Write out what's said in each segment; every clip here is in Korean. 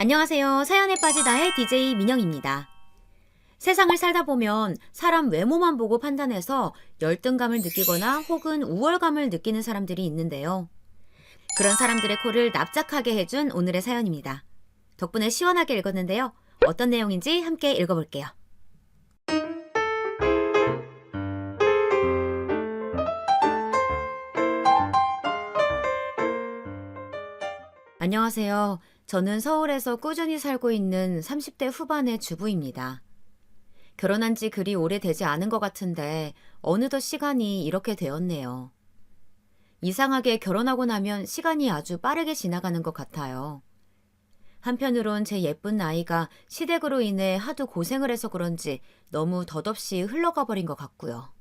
안녕하세요. 사연에 빠지다의 DJ 민영입니다. 세상을 살다 보면 사람 외모만 보고 판단해서 열등감을 느끼거나 혹은 우월감을 느끼는 사람들이 있는데요. 그런 사람들의 코를 납작하게 해준 오늘의 사연입니다. 덕분에 시원하게 읽었는데요. 어떤 내용인지 함께 읽어볼게요. 안녕하세요. 저는 서울에서 꾸준히 살고 있는 30대 후반의 주부입니다. 결혼한 지 그리 오래되지 않은 것 같은데 어느덧 시간이 이렇게 되었네요. 이상하게 결혼하고 나면 시간이 아주 빠르게 지나가는 것 같아요. 한편으론 제 예쁜 나이가 시댁으로 인해 하도 고생을 해서 그런지 너무 덧없이 흘러가 버린 것 같고요.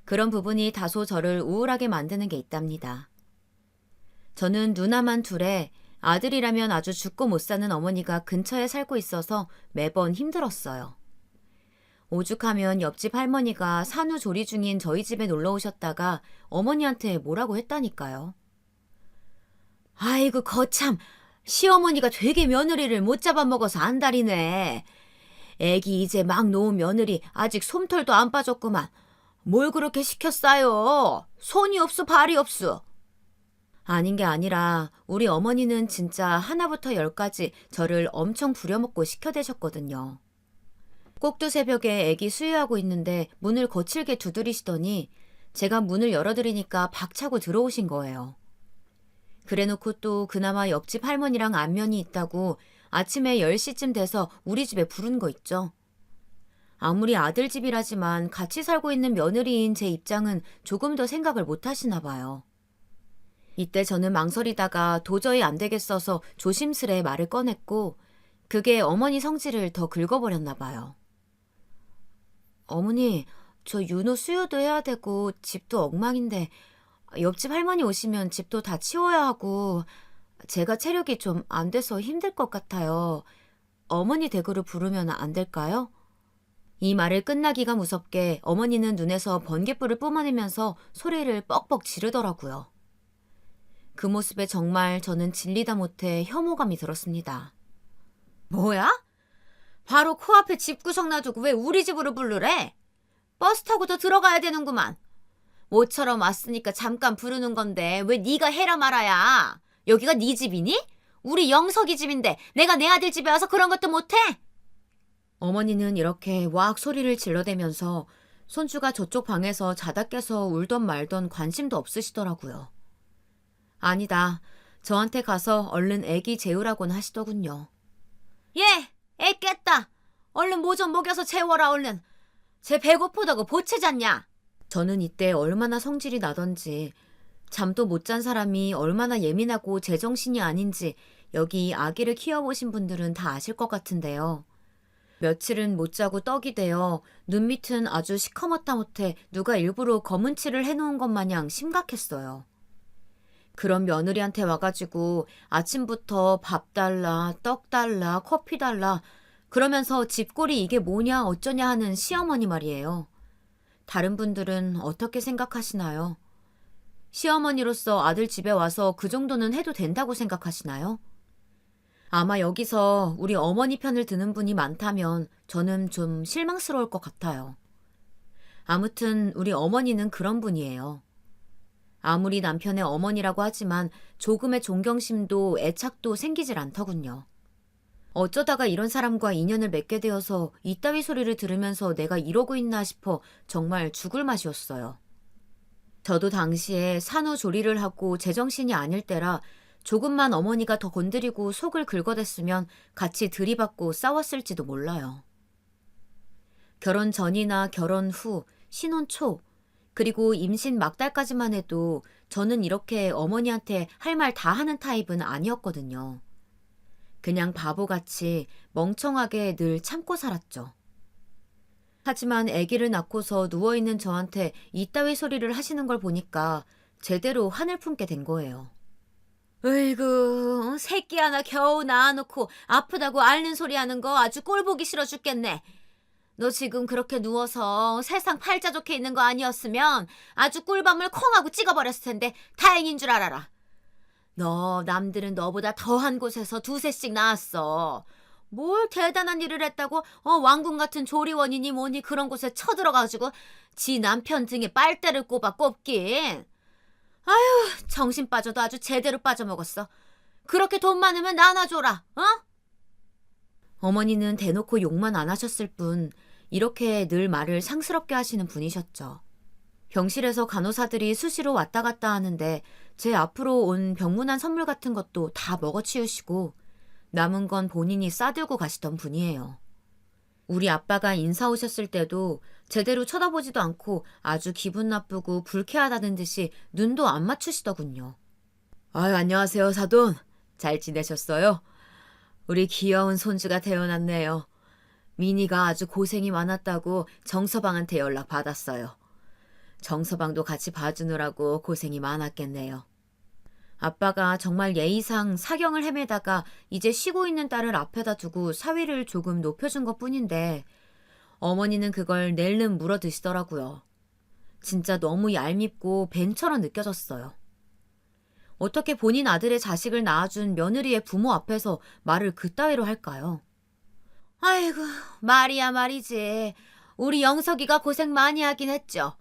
그런 부분이 다소 저를 우울하게 만드는 게 있답니다. 저는 누나만 둘에 아들이라면 아주 죽고 못 사는 어머니가 근처에 살고 있어서 매번 힘들었어요. 오죽하면 옆집 할머니가 산후조리 중인 저희 집에 놀러 오셨다가 어머니한테 뭐라고 했다니까요. 아이고 거참, 시어머니가 되게 며느리를 못 잡아먹어서 안달이네. 애기 이제 막 놓은 며느리 아직 솜털도 안 빠졌구만. 뭘 그렇게 시켰어요? 손이 없어 발이 없어. 아닌 게 아니라 우리 어머니는 진짜 하나부터 열까지 저를 엄청 부려먹고 시켜대셨거든요. 꼭두 새벽에 애기 수유하고 있는데 문을 거칠게 두드리시더니 제가 문을 열어드리니까 박차고 들어오신 거예요. 그래놓고 또 그나마 옆집 할머니랑 안면이 있다고 아침에 10시쯤 돼서 우리 집에 부른 거 있죠. 아무리 아들 집이라지만 같이 살고 있는 며느리인 제 입장은 조금 더 생각을 못 하시나 봐요. 이때 저는 망설이다가 도저히 안 되겠어서 조심스레 말을 꺼냈고 그게 어머니 성질을 더 긁어버렸나 봐요. 어머니, 저 윤호 수유도 해야 되고 집도 엉망인데 옆집 할머니 오시면 집도 다 치워야 하고 제가 체력이 좀 안 돼서 힘들 것 같아요. 어머니 댁으로 부르면 안 될까요? 이 말을 끝나기가 무섭게 어머니는 눈에서 번갯불을 뿜어내면서 소리를 뻑뻑 지르더라고요. 그 모습에 정말 저는 질리다 못해 혐오감이 들었습니다. 뭐야? 바로 코앞에 집구석 놔두고 왜 우리 집으로 부르래? 버스 타고도 들어가야 되는구만. 모처럼 왔으니까 잠깐 부르는 건데 왜 네가 해라 말아야. 여기가 네 집이니? 우리 영석이 집인데 내가 내 아들 집에 와서 그런 것도 못해? 어머니는 이렇게 와악 소리를 질러대면서 손주가 저쪽 방에서 자다 깨서 울던 말던 관심도 없으시더라고요. 아니다. 저한테 가서 얼른 애기 재우라고는 하시더군요. 예, 애 깼다. 얼른 뭐 좀 먹여서 재워라 얼른. 쟤 배고프다고 보채 잤냐? 저는 이때 얼마나 성질이 나던지 잠도 못 잔 사람이 얼마나 예민하고 제정신이 아닌지 여기 아기를 키워보신 분들은 다 아실 것 같은데요. 며칠은 못 자고 떡이 되어 눈 밑은 아주 시커멓다 못해 누가 일부러 검은 칠을 해놓은 것 마냥 심각했어요. 그런 며느리한테 와가지고 아침부터 밥 달라, 떡 달라, 커피 달라 그러면서 집꼴이 이게 뭐냐 어쩌냐 하는 시어머니 말이에요. 다른 분들은 어떻게 생각하시나요? 시어머니로서 아들 집에 와서 그 정도는 해도 된다고 생각하시나요? 아마 여기서 우리 어머니 편을 드는 분이 많다면 저는 좀 실망스러울 것 같아요. 아무튼 우리 어머니는 그런 분이에요. 아무리 남편의 어머니라고 하지만 조금의 존경심도 애착도 생기질 않더군요. 어쩌다가 이런 사람과 인연을 맺게 되어서 이따위 소리를 들으면서 내가 이러고 있나 싶어 정말 죽을 맛이었어요. 저도 당시에 산후조리를 하고 제정신이 아닐 때라 조금만 어머니가 더 건드리고 속을 긁어댔으면 같이 들이받고 싸웠을지도 몰라요. 결혼 전이나 결혼 후, 신혼 초, 그리고 임신 막달까지만 해도 저는 이렇게 어머니한테 할 말 다 하는 타입은 아니었거든요. 그냥 바보같이 멍청하게 늘 참고 살았죠. 하지만 아기를 낳고서 누워있는 저한테 이따위 소리를 하시는 걸 보니까 제대로 한을 품게 된 거예요. 으이구, 새끼 하나 겨우 낳아놓고 아프다고 앓는 소리 하는 거 아주 꼴보기 싫어 죽겠네. 너 지금 그렇게 누워서 세상 팔자 좋게 있는 거 아니었으면 아주 꿀밤을 콩 하고 찍어버렸을 텐데 다행인 줄 알아라. 너 남들은 너보다 더한 곳에서 두세씩 나왔어. 뭘 대단한 일을 했다고 왕궁 같은 조리원이니 뭐니 그런 곳에 쳐들어가지고 지 남편 등에 빨대를 꼽아 꼽긴. 아유, 정신 빠져도 아주 제대로 빠져먹었어. 그렇게 돈 많으면 나눠줘라. 어? 어머니는 대놓고 욕만 안 하셨을 뿐 이렇게 늘 말을 상스럽게 하시는 분이셨죠. 병실에서 간호사들이 수시로 왔다 갔다 하는데 제 앞으로 온 병문안 선물 같은 것도 다 먹어치우시고 남은 건 본인이 싸들고 가시던 분이에요. 우리 아빠가 인사 오셨을 때도 제대로 쳐다보지도 않고 아주 기분 나쁘고 불쾌하다는 듯이 눈도 안 맞추시더군요. 아유, 안녕하세요, 사돈. 잘 지내셨어요? 우리 귀여운 손주가 태어났네요. 미니가 아주 고생이 많았다고 정서방한테 연락 받았어요. 정서방도 같이 봐주느라고 고생이 많았겠네요. 아빠가 정말 예의상 사경을 헤매다가 이제 쉬고 있는 딸을 앞에다 두고 사위를 조금 높여준 것뿐인데 어머니는 그걸 낼름 물어 드시더라고요. 진짜 너무 얄밉고 벤처럼 느껴졌어요. 어떻게 본인 아들의 자식을 낳아준 며느리의 부모 앞에서 말을 그따위로 할까요? 아이고, 말이야 말이지. 우리 영석이가 고생 많이 하긴 했죠.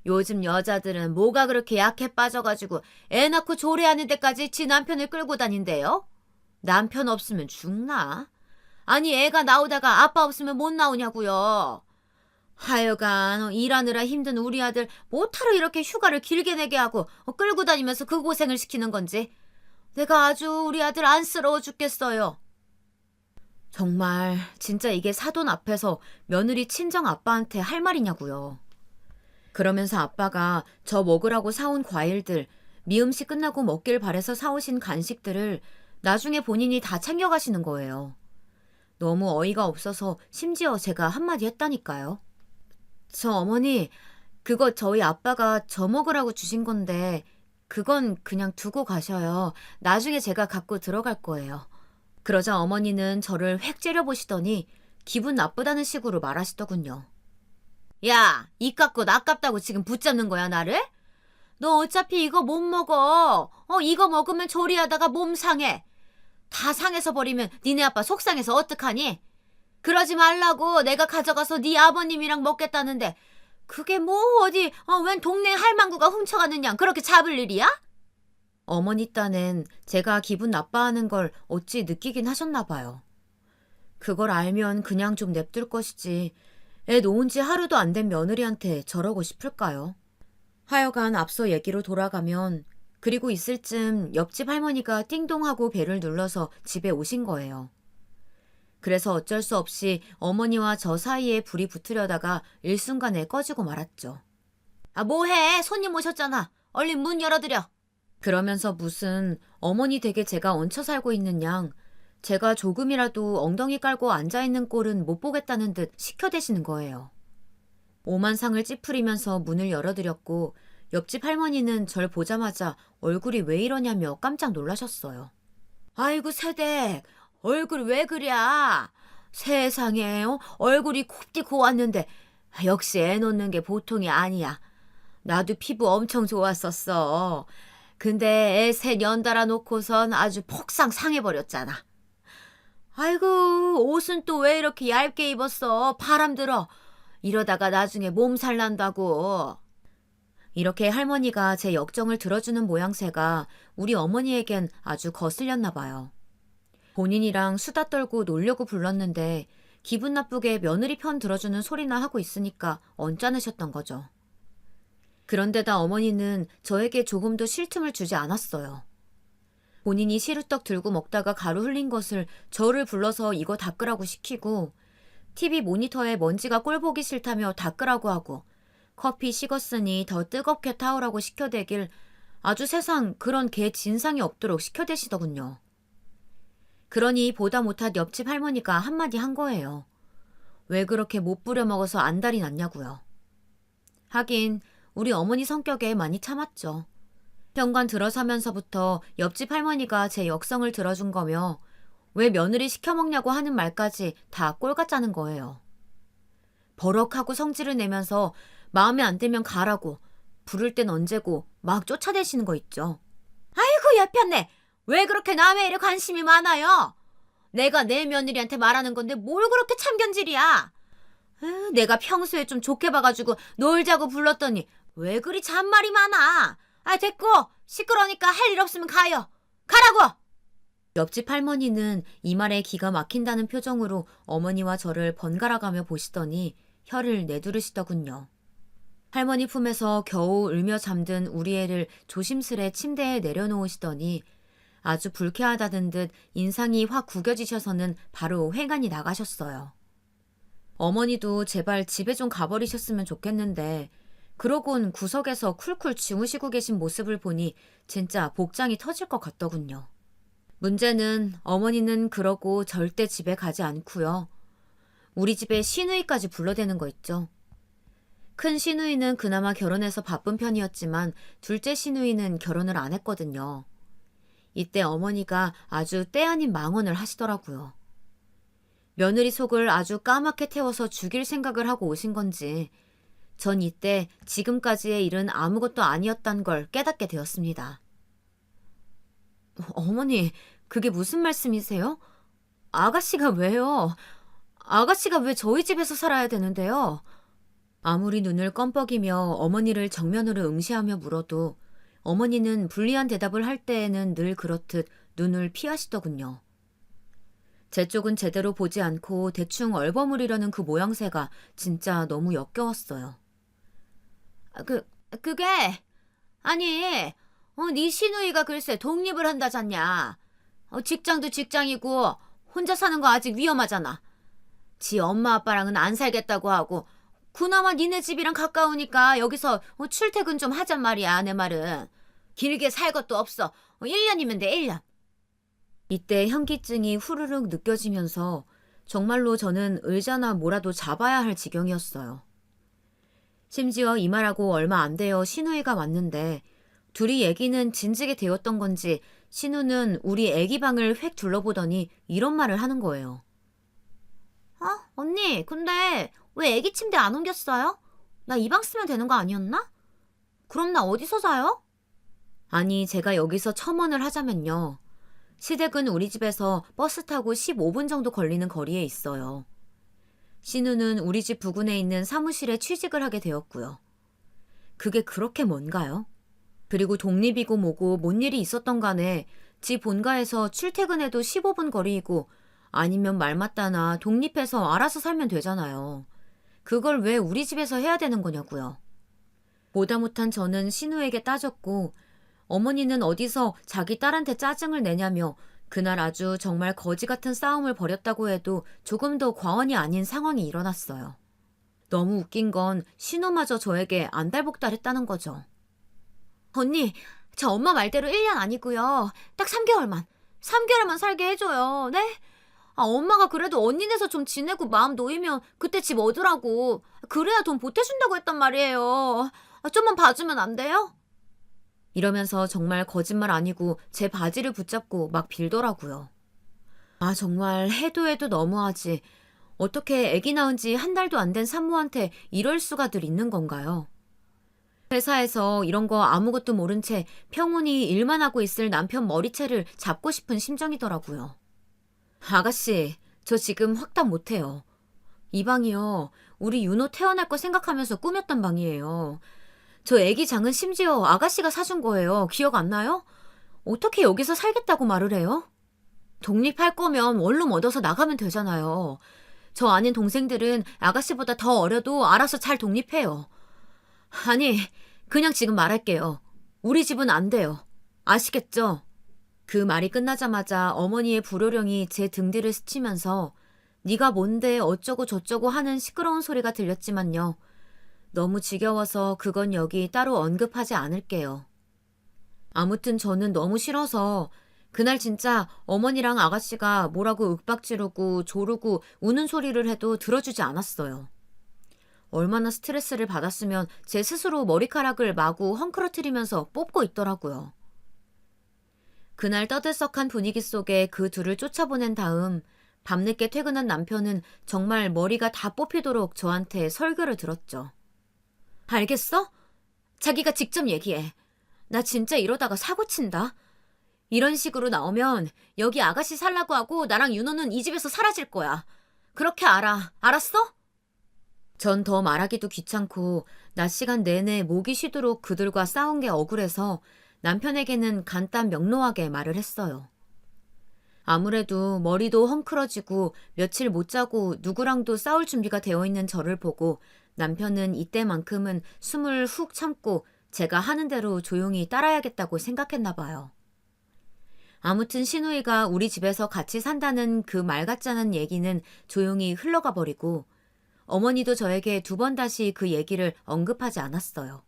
요즘 여자들은 뭐가 그렇게 약해 빠져가지고 애 낳고 조리하는 데까지 지 남편을 끌고 다닌대요? 남편 없으면 죽나? 아니, 애가 나오다가 아빠 없으면 못 나오냐고요. 하여간 일하느라 힘든 우리 아들 뭐하러 이렇게 휴가를 길게 내게 하고 끌고 다니면서 그 고생을 시키는 건지 내가 아주 우리 아들 안쓰러워 죽겠어요. 정말 진짜 이게 사돈 앞에서 며느리 친정 아빠한테 할 말이냐고요. 그러면서 아빠가 저 먹으라고 사온 과일들, 미음식 끝나고 먹길 바래서 사오신 간식들을 나중에 본인이 다 챙겨가시는 거예요. 너무 어이가 없어서 심지어 제가 한마디 했다니까요. 저 어머니, 그거 저희 아빠가 저 먹으라고 주신 건데 그건 그냥 두고 가셔요. 나중에 제가 갖고 들어갈 거예요. 그러자 어머니는 저를 획 째려보시더니 기분 나쁘다는 식으로 말하시더군요. 야, 입 깎고 아깝다고 지금 붙잡는 거야, 나를? 너 어차피 이거 못 먹어. 이거 먹으면 조리하다가 몸 상해. 다 상해서 버리면 니네 아빠 속상해서 어떡하니? 그러지 말라고 내가 가져가서 네 아버님이랑 먹겠다는데 그게 뭐 어디 웬 동네 할망구가 훔쳐가는 양 그렇게 잡을 일이야? 어머니 딴엔 제가 기분 나빠하는 걸 어찌 느끼긴 하셨나 봐요. 그걸 알면 그냥 좀 냅둘 것이지 애 놓은 지 하루도 안 된 며느리한테 저러고 싶을까요? 하여간 앞서 얘기로 돌아가면 그리고 있을 쯤 옆집 할머니가 띵동하고 벨을 눌러서 집에 오신 거예요. 그래서 어쩔 수 없이 어머니와 저 사이에 불이 붙으려다가 일순간에 꺼지고 말았죠. 아, 뭐해? 손님 오셨잖아. 얼른 문 열어드려. 그러면서 무슨 어머니 댁에 제가 얹혀 살고 있는 양 제가 조금이라도 엉덩이 깔고 앉아있는 꼴은 못 보겠다는 듯 시켜대시는 거예요. 오만상을 찌푸리면서 문을 열어드렸고 옆집 할머니는 절 보자마자 얼굴이 왜 이러냐며 깜짝 놀라셨어요. 아이고 새댁, 얼굴 왜 그래? 세상에 얼굴이 곱디 고왔는데 역시 애 놓는 게 보통이 아니야. 나도 피부 엄청 좋았었어. 근데 애 셋 연달아 놓고선 아주 폭삭 상해버렸잖아. 아이고 옷은 또 왜 이렇게 얇게 입었어? 바람 들어. 이러다가 나중에 몸살 난다고. 이렇게 할머니가 제 역정을 들어주는 모양새가 우리 어머니에겐 아주 거슬렸나 봐요. 본인이랑 수다 떨고 놀려고 불렀는데 기분 나쁘게 며느리 편 들어주는 소리나 하고 있으니까 언짢으셨던 거죠. 그런데다 어머니는 저에게 조금도 쉴 틈을 주지 않았어요. 본인이 시루떡 들고 먹다가 가루 흘린 것을 저를 불러서 이거 닦으라고 시키고 TV 모니터에 먼지가 꼴 보기 싫다며 닦으라고 하고 커피 식었으니 더 뜨겁게 타오라고 시켜대길 아주 세상 그런 개 진상이 없도록 시켜대시더군요. 그러니 보다 못한 옆집 할머니가 한마디 한 거예요. 왜 그렇게 못 부려먹어서 안달이 났냐고요. 하긴 우리 어머니 성격에 많이 참았죠. 현관 들어서면서부터 옆집 할머니가 제 역성을 들어준 거며 왜 며느리 시켜먹냐고 하는 말까지 다 꼴같자는 거예요. 버럭하고 성질을 내면서 마음에 안 들면 가라고 부를 땐 언제고 막 쫓아대시는 거 있죠. 아이고 아이고 예편네. 왜 그렇게 남의 일에 관심이 많아요? 내가 내 며느리한테 말하는 건데 뭘 그렇게 참견질이야? 내가 평소에 좀 좋게 봐가지고 놀자고 불렀더니 왜 그리 잔말이 많아? 아 됐고 시끄러우니까 할 일 없으면 가요. 가라고! 옆집 할머니는 이 말에 기가 막힌다는 표정으로 어머니와 저를 번갈아가며 보시더니 혀를 내두르시더군요. 할머니 품에서 겨우 울며 잠든 우리 애를 조심스레 침대에 내려놓으시더니 아주 불쾌하다는 듯 인상이 확 구겨지셔서는 바로 회관이 나가셨어요. 어머니도 제발 집에 좀 가버리셨으면 좋겠는데 그러곤 구석에서 쿨쿨 주무시고 계신 모습을 보니 진짜 복장이 터질 것 같더군요. 문제는 어머니는 그러고 절대 집에 가지 않고요. 우리 집에 시누이까지 불러대는 거 있죠. 큰 시누이는 그나마 결혼해서 바쁜 편이었지만 둘째 시누이는 결혼을 안 했거든요. 이때 어머니가 아주 때 아닌 망언을 하시더라고요. 며느리 속을 아주 까맣게 태워서 죽일 생각을 하고 오신 건지 전 이때 지금까지의 일은 아무것도 아니었단 걸 깨닫게 되었습니다. 어머니, 그게 무슨 말씀이세요? 아가씨가 왜요? 아가씨가 왜 저희 집에서 살아야 되는데요? 아무리 눈을 껌뻑이며 어머니를 정면으로 응시하며 물어도 어머니는 불리한 대답을 할 때에는 늘 그렇듯 눈을 피하시더군요. 제 쪽은 제대로 보지 않고 대충 얼버무리려는 그 모양새가 진짜 너무 역겨웠어요. 그게 아니 네 시누이가 글쎄 독립을 한다잖냐. 직장도 직장이고 혼자 사는 거 아직 위험하잖아. 지 엄마 아빠랑은 안 살겠다고 하고 그나마 니네 집이랑 가까우니까 여기서 출퇴근 좀 하잔 말이야. 내 말은 길게 살 것도 없어. 1년이면 돼 1년. 이때 현기증이 후루룩 느껴지면서 정말로 저는 의자나 뭐라도 잡아야 할 지경이었어요. 심지어 이 말하고 얼마 안 되어 시누이가 왔는데 둘이 얘기는 진지게 되었던 건지 신우는 우리 애기 방을 획 둘러보더니 이런 말을 하는 거예요. 언니, 근데 왜 애기 침대 안 옮겼어요? 나 이 방 쓰면 되는 거 아니었나? 그럼 나 어디서 자요? 아니, 제가 여기서 첨언을 하자면요. 시댁은 우리 집에서 버스 타고 15분 정도 걸리는 거리에 있어요. 신우는 우리 집 부근에 있는 사무실에 취직을 하게 되었고요. 그게 그렇게 뭔가요? 그리고 독립이고 뭐고 뭔 일이 있었던 간에 지 본가에서 출퇴근해도 15분 거리이고 아니면 말 맞다나 독립해서 알아서 살면 되잖아요. 그걸 왜 우리 집에서 해야 되는 거냐고요. 보다 못한 저는 신우에게 따졌고 어머니는 어디서 자기 딸한테 짜증을 내냐며 그날 아주 정말 거지 같은 싸움을 벌였다고 해도 조금 더 과언이 아닌 상황이 일어났어요. 너무 웃긴 건 신우마저 저에게 안달복달했다는 거죠. 언니, 저 엄마 말대로 1년 아니고요. 딱 3개월만 살게 해줘요. 네? 엄마가 그래도 언니네서 좀 지내고 마음 놓이면 그때 집 얻으라고. 그래야 돈 보태준다고 했단 말이에요. 좀만 봐주면 안 돼요? 이러면서 정말 거짓말 아니고 제 바지를 붙잡고 막 빌더라고요. 정말 해도 해도 너무하지. 어떻게 아기 낳은 지 한 달도 안 된 산모한테 이럴 수가들 있는 건가요? 회사에서 이런 거 아무것도 모른 채 평온히 일만 하고 있을 남편 머리채를 잡고 싶은 심정이더라고요. 아가씨, 저 지금 확답 못해요. 이 방이요. 우리 윤호 태어날 거 생각하면서 꾸몄던 방이에요. 저 애기 장은 심지어 아가씨가 사준 거예요. 기억 안 나요? 어떻게 여기서 살겠다고 말을 해요? 독립할 거면 원룸 얻어서 나가면 되잖아요. 저 아는 동생들은 아가씨보다 더 어려도 알아서 잘 독립해요. 아니, 그냥 지금 말할게요. 우리 집은 안 돼요. 아시겠죠? 그 말이 끝나자마자 어머니의 불호령이 제 등 뒤를 스치면서 네가 뭔데 어쩌고 저쩌고 하는 시끄러운 소리가 들렸지만요. 너무 지겨워서 그건 여기 따로 언급하지 않을게요. 아무튼 저는 너무 싫어서 그날 진짜 어머니랑 아가씨가 뭐라고 윽박지르고 조르고 우는 소리를 해도 들어주지 않았어요. 얼마나 스트레스를 받았으면 제 스스로 머리카락을 마구 헝클어뜨리면서 뽑고 있더라고요. 그날 떠들썩한 분위기 속에 그 둘을 쫓아보낸 다음 밤늦게 퇴근한 남편은 정말 머리가 다 뽑히도록 저한테 설교를 들었죠. 알겠어? 자기가 직접 얘기해. 나 진짜 이러다가 사고 친다. 이런 식으로 나오면 여기 아가씨 살라고 하고 나랑 윤호는 이 집에서 사라질 거야. 그렇게 알아. 알았어? 전 더 말하기도 귀찮고 낮 시간 내내 목이 쉬도록 그들과 싸운 게 억울해서 남편에게는 간단 명료하게 말을 했어요. 아무래도 머리도 헝클어지고 며칠 못 자고 누구랑도 싸울 준비가 되어 있는 저를 보고 남편은 이때만큼은 숨을 훅 참고 제가 하는 대로 조용히 따라야겠다고 생각했나 봐요. 아무튼 신우이가 우리 집에서 같이 산다는 그 말 같지 않은 얘기는 조용히 흘러가 버리고 어머니도 저에게 두 번 다시 그 얘기를 언급하지 않았어요.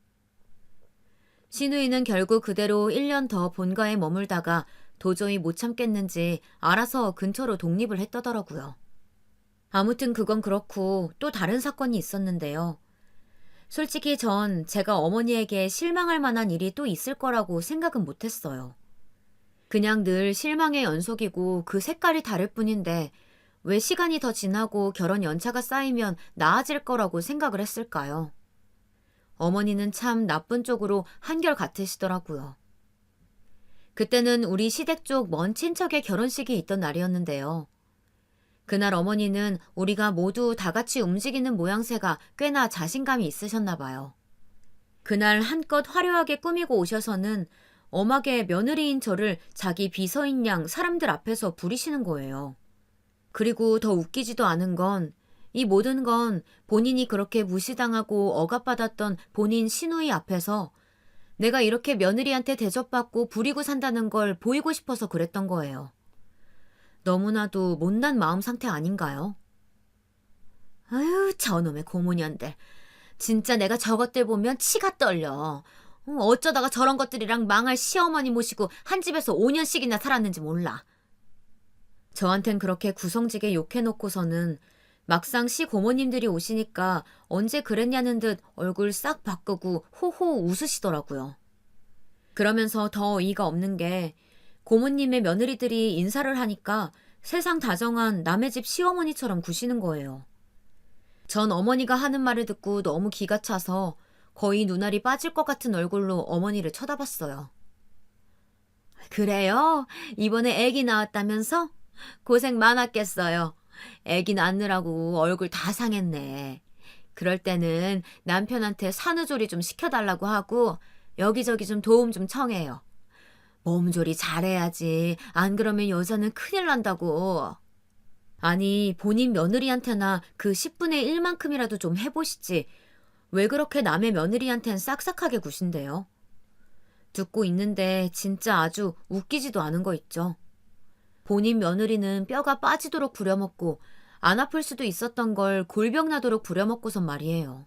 신우이는 결국 그대로 1년 더 본가에 머물다가 도저히 못 참겠는지 알아서 근처로 독립을 했더더라고요. 아무튼 그건 그렇고 또 다른 사건이 있었는데요. 솔직히 전 제가 어머니에게 실망할 만한 일이 또 있을 거라고 생각은 못했어요. 그냥 늘 실망의 연속이고 그 색깔이 다를 뿐인데 왜 시간이 더 지나고 결혼 연차가 쌓이면 나아질 거라고 생각을 했을까요? 어머니는 참 나쁜 쪽으로 한결 같으시더라고요. 그때는 우리 시댁 쪽 먼 친척의 결혼식이 있던 날이었는데요. 그날 어머니는 우리가 모두 다 같이 움직이는 모양새가 꽤나 자신감이 있으셨나 봐요. 그날 한껏 화려하게 꾸미고 오셔서는 엄하게 며느리인 저를 자기 비서인 양 사람들 앞에서 부리시는 거예요. 그리고 더 웃기지도 않은 건 이 모든 건 본인이 그렇게 무시당하고 억압받았던 본인 시누이 앞에서 내가 이렇게 며느리한테 대접받고 부리고 산다는 걸 보이고 싶어서 그랬던 거예요. 너무나도 못난 마음 상태 아닌가요? 아유, 저놈의 고모년들. 진짜 내가 저것들 보면 치가 떨려. 어쩌다가 저런 것들이랑 망할 시어머니 모시고 한 집에서 5년씩이나 살았는지 몰라. 저한텐 그렇게 구성지게 욕해놓고서는 막상 시고모님들이 오시니까 언제 그랬냐는 듯 얼굴 싹 바꾸고 호호 웃으시더라고요. 그러면서 더 어이가 없는 게 고모님의 며느리들이 인사를 하니까 세상 다정한 남의 집 시어머니처럼 구시는 거예요. 전 어머니가 하는 말을 듣고 너무 기가 차서 거의 눈알이 빠질 것 같은 얼굴로 어머니를 쳐다봤어요. 그래요? 이번에 아기 낳았다면서? 고생 많았겠어요. 아기 낳느라고 얼굴 다 상했네. 그럴 때는 남편한테 산후조리 좀 시켜달라고 하고 여기저기 좀 도움 좀 청해요. 몸조리 잘해야지. 안 그러면 여자는 큰일 난다고. 아니, 본인 며느리한테나 그 10분의 1만큼이라도 좀 해보시지. 왜 그렇게 남의 며느리한텐 싹싹하게 구신대요? 듣고 있는데 진짜 아주 웃기지도 않은 거 있죠. 본인 며느리는 뼈가 빠지도록 부려먹고 안 아플 수도 있었던 걸 골병 나도록 부려먹고선 말이에요.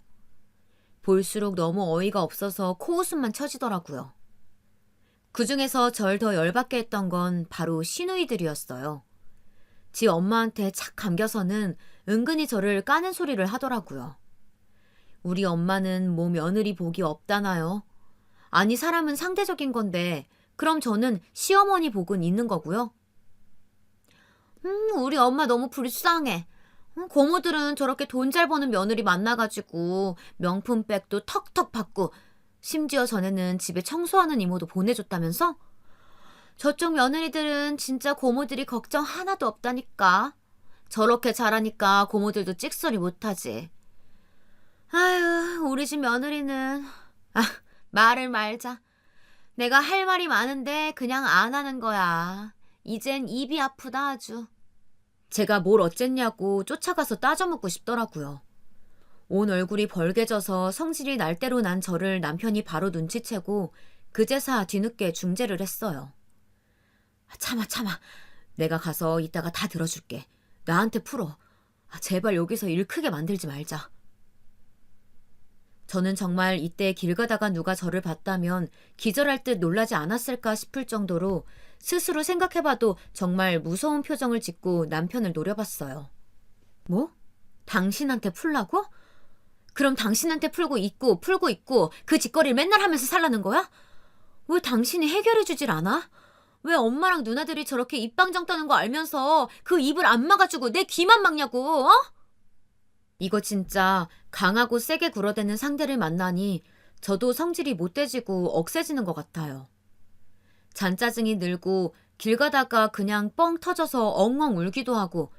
볼수록 너무 어이가 없어서 코웃음만 쳐지더라고요. 그중에서 절 더 열받게 했던 건 바로 시누이들이었어요. 지 엄마한테 착 감겨서는 은근히 저를 까는 소리를 하더라고요. 우리 엄마는 뭐 며느리 복이 없다나요? 아니 사람은 상대적인 건데 그럼 저는 시어머니 복은 있는 거고요. 우리 엄마 너무 불쌍해. 고모들은 저렇게 돈 잘 버는 며느리 만나가지고 명품백도 턱턱 받고 심지어 전에는 집에 청소하는 이모도 보내줬다면서? 저쪽 며느리들은 진짜 고모들이 걱정 하나도 없다니까. 저렇게 잘하니까 고모들도 찍소리 못하지. 아유, 우리 집 며느리는... 말을 말자. 내가 할 말이 많은데 그냥 안 하는 거야. 이젠 입이 아프다 아주. 제가 뭘 어쨌냐고 쫓아가서 따져묻고 싶더라고요. 온 얼굴이 벌개져서 성질이 날 대로 난 저를 남편이 바로 눈치채고 그제사 뒤늦게 중재를 했어요. 참아. 내가 가서 이따가 다 들어줄게. 나한테 풀어. 제발 여기서 일 크게 만들지 말자. 저는 정말 이때 길 가다가 누가 저를 봤다면 기절할 듯 놀라지 않았을까 싶을 정도로 스스로 생각해봐도 정말 무서운 표정을 짓고 남편을 노려봤어요. 뭐? 당신한테 풀라고? 그럼 당신한테 풀고 있고 그 짓거리를 맨날 하면서 살라는 거야? 왜 당신이 해결해주질 않아? 왜 엄마랑 누나들이 저렇게 입방정 떠는 거 알면서 그 입을 안 막아주고 내 귀만 막냐고, 어? 이거 진짜 강하고 세게 굴어대는 상대를 만나니 저도 성질이 못돼지고 억세지는 것 같아요. 잔짜증이 늘고 길 가다가 그냥 뻥 터져서 엉엉 울기도 하고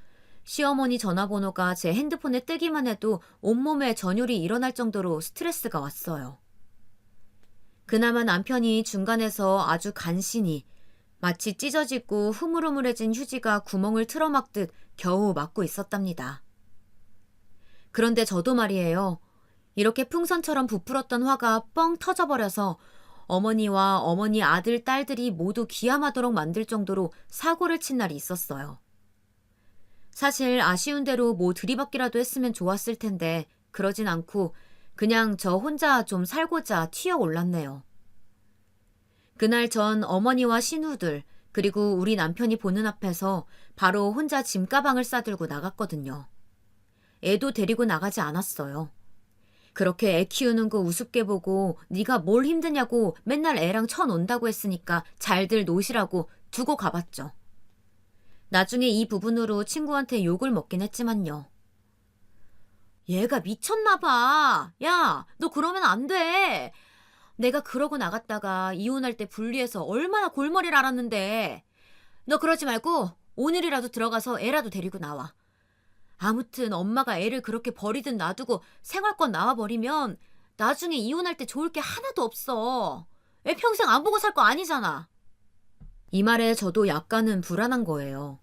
시어머니 전화번호가 제 핸드폰에 뜨기만 해도 온몸에 전율이 일어날 정도로 스트레스가 왔어요. 그나마 남편이 중간에서 아주 간신히 마치 찢어지고 흐물흐물해진 휴지가 구멍을 틀어막듯 겨우 막고 있었답니다. 그런데 저도 말이에요. 이렇게 풍선처럼 부풀었던 화가 뻥 터져버려서 어머니와 어머니 아들, 딸들이 모두 기함하도록 만들 정도로 사고를 친 날이 있었어요. 사실 아쉬운 대로 뭐 들이받기라도 했으면 좋았을 텐데 그러진 않고 그냥 저 혼자 좀 살고자 튀어 올랐네요. 그날 전 어머니와 신우들 그리고 우리 남편이 보는 앞에서 바로 혼자 짐가방을 싸들고 나갔거든요. 애도 데리고 나가지 않았어요. 그렇게 애 키우는 거 우습게 보고 네가 뭘 힘드냐고 맨날 애랑 쳐논다고 했으니까 잘들 노시라고 두고 가봤죠. 나중에 이 부분으로 친구한테 욕을 먹긴 했지만요. 얘가 미쳤나 봐. 야, 너 그러면 안 돼. 내가 그러고 나갔다가 이혼할 때 분리해서 얼마나 골머리를 앓았는데. 너 그러지 말고 오늘이라도 들어가서 애라도 데리고 나와. 아무튼 엄마가 애를 그렇게 버리든 놔두고 생활권 나와버리면 나중에 이혼할 때 좋을 게 하나도 없어. 애 평생 안 보고 살 거 아니잖아. 이 말에 저도 약간은 불안한 거예요.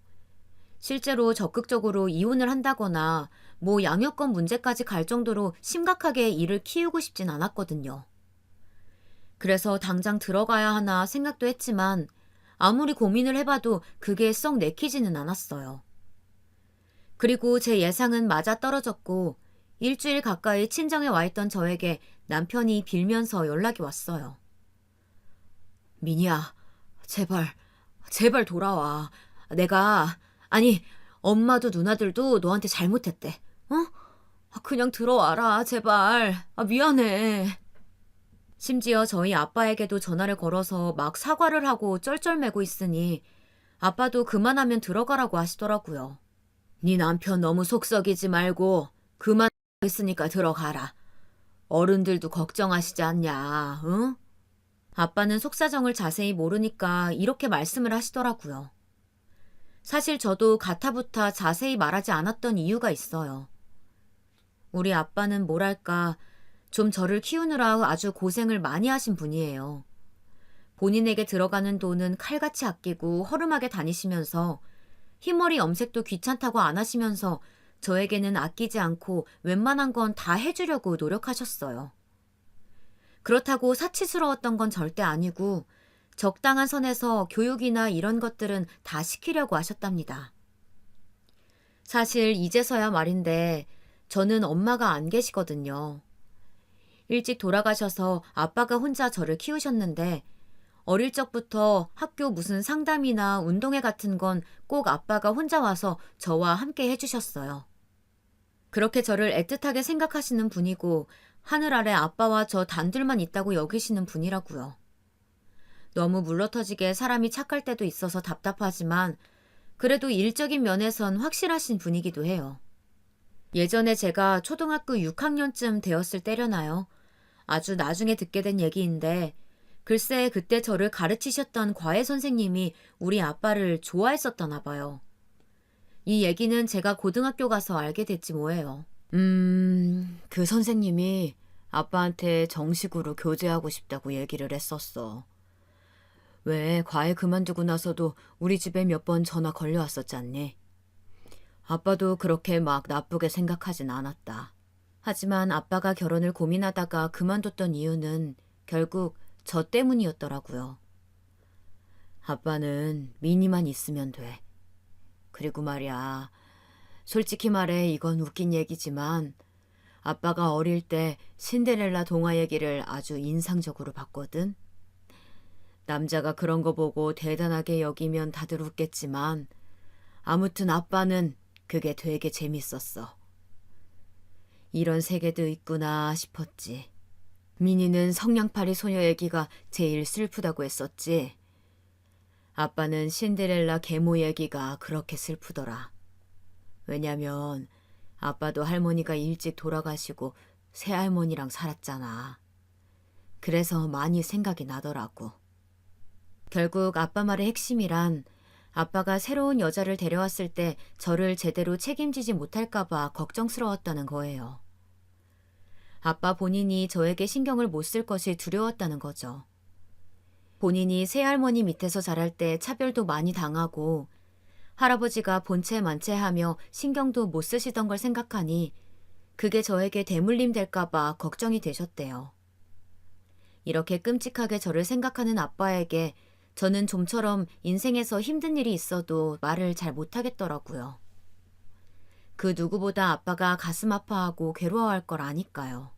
실제로 적극적으로 이혼을 한다거나 뭐 양육권 문제까지 갈 정도로 심각하게 일을 키우고 싶진 않았거든요. 그래서 당장 들어가야 하나 생각도 했지만 아무리 고민을 해봐도 그게 썩 내키지는 않았어요. 그리고 제 예상은 맞아 떨어졌고 일주일 가까이 친정에 와 있던 저에게 남편이 빌면서 연락이 왔어요. 민희야, 제발 돌아와. 아니, 엄마도 누나들도 너한테 잘못했대. 그냥 들어와라, 제발. 미안해. 심지어 저희 아빠에게도 전화를 걸어서 막 사과를 하고 쩔쩔매고 있으니 아빠도 그만하면 들어가라고 하시더라고요. 네 남편 너무 속썩이지 말고 그만 했으니까 들어가라. 어른들도 걱정하시지 않냐, 응? 아빠는 속사정을 자세히 모르니까 이렇게 말씀을 하시더라고요. 사실 저도 가타부타 자세히 말하지 않았던 이유가 있어요. 우리 아빠는 뭐랄까 좀 저를 키우느라 아주 고생을 많이 하신 분이에요. 본인에게 들어가는 돈은 칼같이 아끼고 허름하게 다니시면서 흰머리 염색도 귀찮다고 안 하시면서 저에게는 아끼지 않고 웬만한 건 다 해주려고 노력하셨어요. 그렇다고 사치스러웠던 건 절대 아니고 적당한 선에서 교육이나 이런 것들은 다 시키려고 하셨답니다. 사실 이제서야 말인데 저는 엄마가 안 계시거든요. 일찍 돌아가셔서 아빠가 혼자 저를 키우셨는데 어릴 적부터 학교 무슨 상담이나 운동회 같은 건 꼭 아빠가 혼자 와서 저와 함께 해주셨어요. 그렇게 저를 애틋하게 생각하시는 분이고 하늘 아래 아빠와 저 단둘만 있다고 여기시는 분이라고요. 너무 물러터지게 사람이 착할 때도 있어서 답답하지만 그래도 일적인 면에선 확실하신 분이기도 해요. 예전에 제가 초등학교 6학년쯤 되었을 때려나요. 아주 나중에 듣게 된 얘기인데 글쎄 그때 저를 가르치셨던 과외 선생님이 우리 아빠를 좋아했었다나 봐요. 이 얘기는 제가 고등학교 가서 알게 됐지 뭐예요. 그 선생님이 아빠한테 정식으로 교제하고 싶다고 얘기를 했었어. 왜 과외 그만두고 나서도 우리 집에 몇 번 전화 걸려왔었지 않니? 아빠도 그렇게 막 나쁘게 생각하진 않았다. 하지만 아빠가 결혼을 고민하다가 그만뒀던 이유는 결국 저 때문이었더라고요. 아빠는 미니만 있으면 돼. 그리고 말이야, 솔직히 말해 이건 웃긴 얘기지만 아빠가 어릴 때 신데렐라 동화 얘기를 아주 인상적으로 봤거든. 남자가 그런 거 보고 대단하게 여기면 다들 웃겠지만 아무튼 아빠는 그게 되게 재밌었어. 이런 세계도 있구나 싶었지. 미니는 성냥팔이 소녀 얘기가 제일 슬프다고 했었지. 아빠는 신데렐라 계모 얘기가 그렇게 슬프더라. 왜냐면 아빠도 할머니가 일찍 돌아가시고 새할머니랑 살았잖아. 그래서 많이 생각이 나더라고. 결국 아빠 말의 핵심이란 아빠가 새로운 여자를 데려왔을 때 저를 제대로 책임지지 못할까봐 걱정스러웠다는 거예요. 아빠 본인이 저에게 신경을 못 쓸 것이 두려웠다는 거죠. 본인이 새할머니 밑에서 자랄 때 차별도 많이 당하고 할아버지가 본체 만체하며 신경도 못 쓰시던 걸 생각하니 그게 저에게 대물림 될까봐 걱정이 되셨대요. 이렇게 끔찍하게 저를 생각하는 아빠에게 저는 좀처럼 인생에서 힘든 일이 있어도 말을 잘 못하겠더라고요. 그 누구보다 아빠가 가슴 아파하고 괴로워할 걸 아니까요.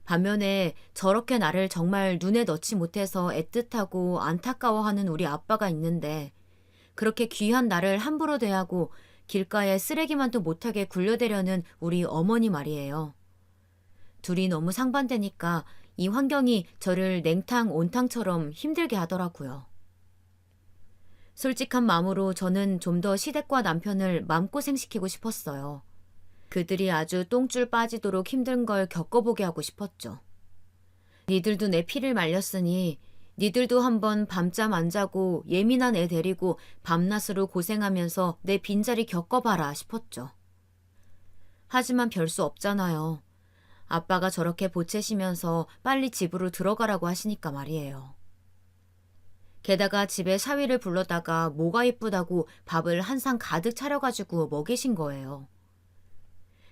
반면에 저렇게 나를 정말 눈에 넣지 못해서 애틋하고 안타까워하는 우리 아빠가 있는데 그렇게 귀한 나를 함부로 대하고 길가에 쓰레기만도 못하게 굴려대려는 우리 어머니 말이에요. 둘이 너무 상반되니까 이 환경이 저를 냉탕 온탕처럼 힘들게 하더라고요. 솔직한 마음으로 저는 좀 더 시댁과 남편을 마음고생시키고 싶었어요. 그들이 아주 똥줄 빠지도록 힘든 걸 겪어보게 하고 싶었죠. 니들도 내 피를 말렸으니 니들도 한번 밤잠 안 자고 예민한 애 데리고 밤낮으로 고생하면서 내 빈자리 겪어봐라 싶었죠. 하지만 별 수 없잖아요. 아빠가 저렇게 보채시면서 빨리 집으로 들어가라고 하시니까 말이에요. 게다가 집에 사위를 불러다가 뭐가 이쁘다고 밥을 한 상 가득 차려가지고 먹이신 거예요.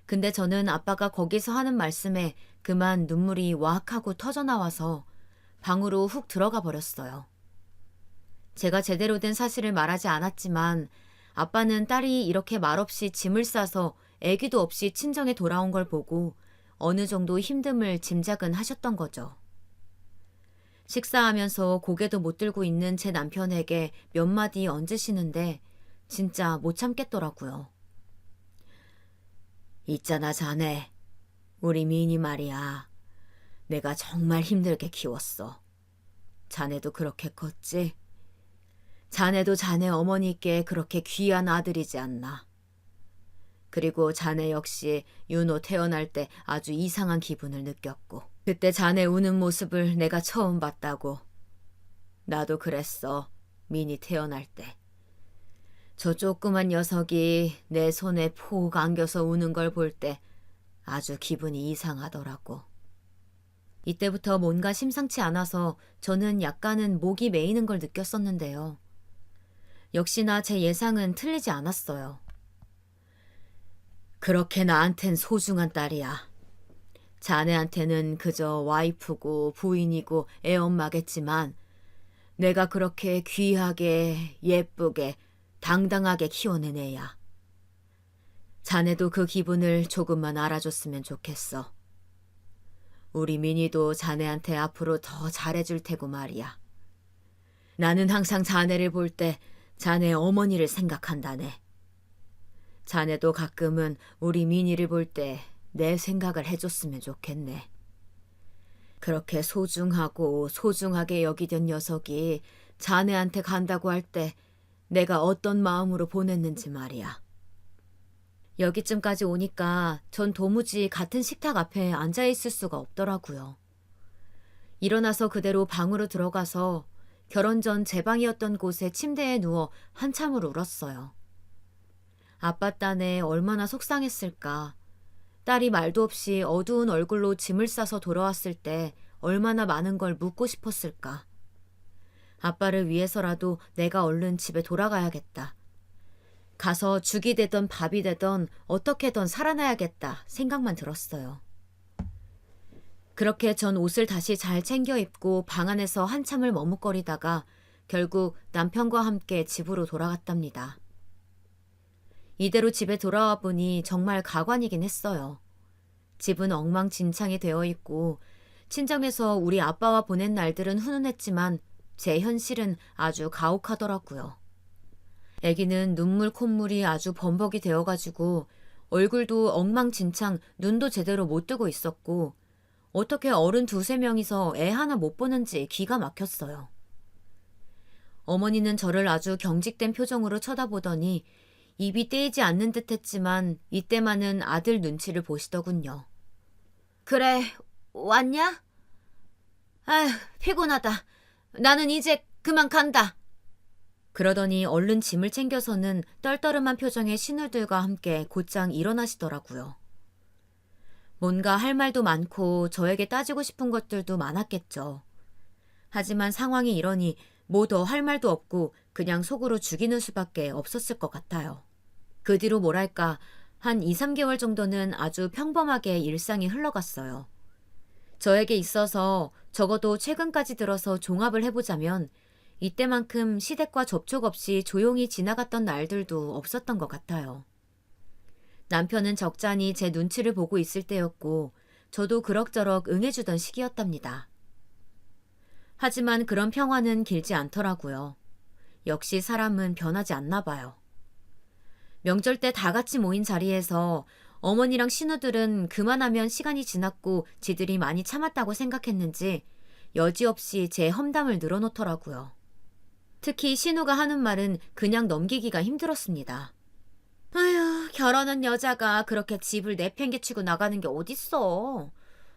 근데 저는 아빠가 거기서 하는 말씀에 그만 눈물이 와악 하고 터져나와서 방으로 훅 들어가 버렸어요. 제가 제대로 된 사실을 말하지 않았지만 아빠는 딸이 이렇게 말없이 짐을 싸서 애기도 없이 친정에 돌아온 걸 보고 어느 정도 힘듦을 짐작은 하셨던 거죠. 식사하면서 고개도 못 들고 있는 제 남편에게 몇 마디 얹으시는데 진짜 못 참겠더라고요. 있잖아 자네. 우리 미인이 말이야. 내가 정말 힘들게 키웠어. 자네도 그렇게 컸지? 자네도 자네 어머니께 그렇게 귀한 아들이지 않나. 그리고 자네 역시 윤호 태어날 때 아주 이상한 기분을 느꼈고 그때 자네 우는 모습을 내가 처음 봤다고. 나도 그랬어. 민이 태어날 때. 저 조그만 녀석이 내 손에 폭 안겨서 우는 걸 볼 때 아주 기분이 이상하더라고. 이때부터 뭔가 심상치 않아서 저는 약간은 목이 메이는 걸 느꼈었는데요. 역시나 제 예상은 틀리지 않았어요. 그렇게 나한텐 소중한 딸이야. 자네한테는 그저 와이프고 부인이고 애엄마겠지만 내가 그렇게 귀하게 예쁘게 당당하게 키워낸 애야. 자네도 그 기분을 조금만 알아줬으면 좋겠어. 우리 민희도 자네한테 앞으로 더 잘해줄 테고 말이야. 나는 항상 자네를 볼 때 자네 어머니를 생각한다네. 자네도 가끔은 우리 민희를 볼 때 내 생각을 해줬으면 좋겠네. 그렇게 소중하고 소중하게 여기던 녀석이 자네한테 간다고 할 때 내가 어떤 마음으로 보냈는지 말이야. 여기쯤까지 오니까 전 도무지 같은 식탁 앞에 앉아있을 수가 없더라고요. 일어나서 그대로 방으로 들어가서 결혼 전 제 방이었던 곳에 침대에 누워 한참을 울었어요. 아빠 딴에 얼마나 속상했을까. 딸이 말도 없이 어두운 얼굴로 짐을 싸서 돌아왔을 때 얼마나 많은 걸 묻고 싶었을까. 아빠를 위해서라도 내가 얼른 집에 돌아가야겠다. 가서 죽이 되던 밥이 되던 어떻게든 살아나야겠다 생각만 들었어요. 그렇게 전 옷을 다시 잘 챙겨 입고 방 안에서 한참을 머뭇거리다가 결국 남편과 함께 집으로 돌아갔답니다. 이대로 집에 돌아와 보니 정말 가관이긴 했어요. 집은 엉망진창이 되어 있고 친정에서 우리 아빠와 보낸 날들은 훈훈했지만 제 현실은 아주 가혹하더라고요. 아기는 눈물 콧물이 아주 범벅이 되어가지고 얼굴도 엉망진창 눈도 제대로 못 뜨고 있었고 어떻게 어른 두세 명이서 애 하나 못 보는지 기가 막혔어요. 어머니는 저를 아주 경직된 표정으로 쳐다보더니 입이 떼이지 않는 듯 했지만 이때만은 아들 눈치를 보시더군요. 그래, 왔냐? 아휴, 피곤하다. 나는 이제 그만 간다. 그러더니 얼른 짐을 챙겨서는 떨떠름한 표정의 신우들과 함께 곧장 일어나시더라고요. 뭔가 할 말도 많고 저에게 따지고 싶은 것들도 많았겠죠. 하지만 상황이 이러니 뭐 더 할 말도 없고 그냥 속으로 죽이는 수밖에 없었을 것 같아요. 그 뒤로 뭐랄까 한 2, 3개월 정도는 아주 평범하게 일상이 흘러갔어요. 저에게 있어서 적어도 최근까지 들어서 종합을 해보자면 이때만큼 시댁과 접촉 없이 조용히 지나갔던 날들도 없었던 것 같아요. 남편은 적잖이 제 눈치를 보고 있을 때였고 저도 그럭저럭 응해주던 시기였답니다. 하지만 그런 평화는 길지 않더라고요. 역시 사람은 변하지 않나 봐요. 명절 때 다 같이 모인 자리에서 어머니랑 신우들은 그만하면 시간이 지났고 지들이 많이 참았다고 생각했는지 여지없이 제 험담을 늘어놓더라고요. 특히 신우가 하는 말은 그냥 넘기기가 힘들었습니다. 아휴, 결혼한 여자가 그렇게 집을 내팽개치고 나가는 게 어딨어.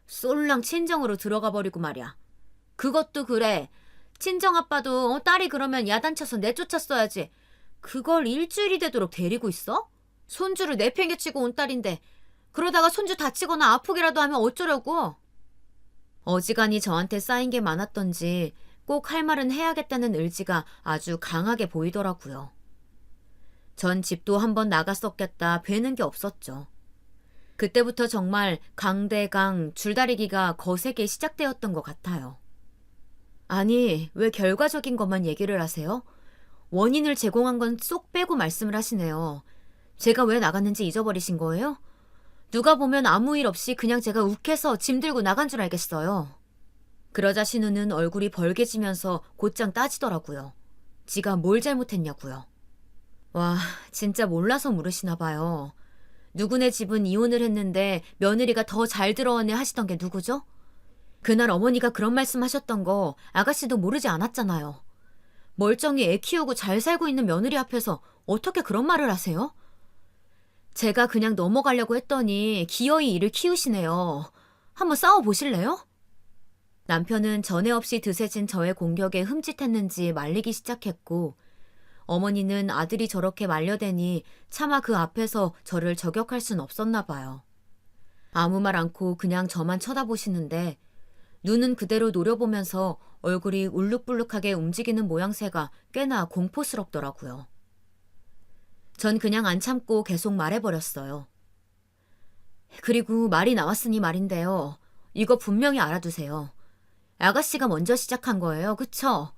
쏠랑 친정으로 들어가 버리고 말이야. 그것도 그래. 친정아빠도 딸이 그러면 야단쳐서 내쫓았어야지. 그걸 일주일이 되도록 데리고 있어? 손주를 내팽개치고 온 딸인데 그러다가 손주 다치거나 아프기라도 하면 어쩌려고? 어지간히 저한테 쌓인 게 많았던지 꼭 할 말은 해야겠다는 의지가 아주 강하게 보이더라고요. 전 집도 한번 나갔었겠다 배는 게 없었죠. 그때부터 정말 강대강 줄다리기가 거세게 시작되었던 것 같아요. 아니, 왜 결과적인 것만 얘기를 하세요? 원인을 제공한 건 쏙 빼고 말씀을 하시네요. 제가 왜 나갔는지 잊어버리신 거예요? 누가 보면 아무 일 없이 그냥 제가 욱해서 짐 들고 나간 줄 알겠어요. 그러자 신우는 얼굴이 벌개지면서 곧장 따지더라고요. 지가 뭘 잘못했냐고요. 와, 진짜 몰라서 물으시나 봐요. 누구네 집은 이혼을 했는데 며느리가 더 잘 들어오네 하시던 게 누구죠? 그날 어머니가 그런 말씀하셨던 거 아가씨도 모르지 않았잖아요. 멀쩡히 애 키우고 잘 살고 있는 며느리 앞에서 어떻게 그런 말을 하세요? 제가 그냥 넘어가려고 했더니 기어이 이를 키우시네요. 한번 싸워보실래요? 남편은 전에 없이 드세진 저의 공격에 흠칫했는지 말리기 시작했고 어머니는 아들이 저렇게 말려대니 차마 그 앞에서 저를 저격할 순 없었나 봐요. 아무 말 않고 그냥 저만 쳐다보시는데 눈은 그대로 노려보면서 얼굴이 울룩불룩하게 움직이는 모양새가 꽤나 공포스럽더라고요. 전 그냥 안 참고 계속 말해버렸어요. 그리고 말이 나왔으니 말인데요. 이거 분명히 알아두세요. 아가씨가 먼저 시작한 거예요. 그쵸?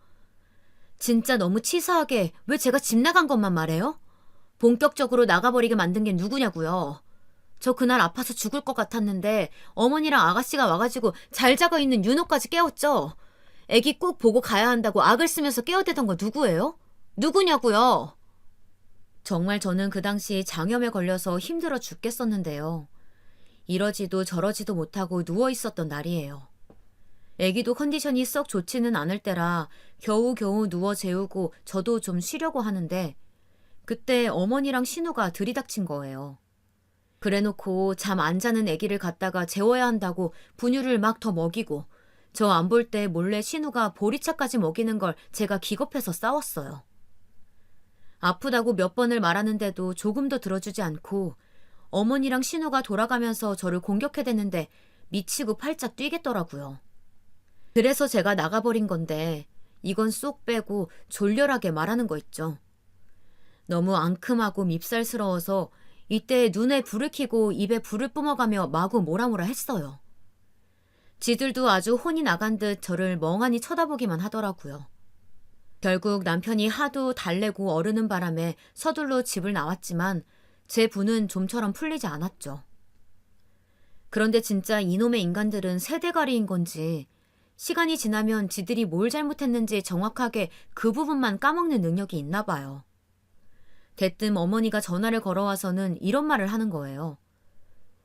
진짜 너무 치사하게 왜 제가 집 나간 것만 말해요? 본격적으로 나가버리게 만든 게 누구냐고요. 저 그날 아파서 죽을 것 같았는데 어머니랑 아가씨가 와가지고 잘 자고 있는 윤호까지 깨웠죠. 애기 꼭 보고 가야 한다고 악을 쓰면서 깨어대던 거 누구예요? 누구냐고요. 정말 저는 그 당시 장염에 걸려서 힘들어 죽겠었는데요. 이러지도 저러지도 못하고 누워 있었던 날이에요. 애기도 컨디션이 썩 좋지는 않을 때라 겨우겨우 누워 재우고 저도 좀 쉬려고 하는데 그때 어머니랑 신우가 들이닥친 거예요. 그래놓고 잠 안 자는 애기를 갖다가 재워야 한다고 분유를 막 더 먹이고 저 안 볼 때 몰래 신우가 보리차까지 먹이는 걸 제가 기겁해서 싸웠어요. 아프다고 몇 번을 말하는데도 조금도 들어주지 않고 어머니랑 신우가 돌아가면서 저를 공격해대는데 미치고 팔짝 뛰겠더라고요. 그래서 제가 나가버린 건데 이건 쏙 빼고 졸렬하게 말하는 거 있죠. 너무 앙큼하고 밉살스러워서 이때 눈에 불을 켜고 입에 불을 뿜어가며 마구 뭐라뭐라 했어요. 지들도 아주 혼이 나간 듯 저를 멍하니 쳐다보기만 하더라고요. 결국 남편이 하도 달래고 어르는 바람에 서둘러 집을 나왔지만 제 분은 좀처럼 풀리지 않았죠. 그런데 진짜 이놈의 인간들은 세대가리인 건지 시간이 지나면 지들이 뭘 잘못했는지 정확하게 그 부분만 까먹는 능력이 있나 봐요. 대뜸 어머니가 전화를 걸어와서는 이런 말을 하는 거예요.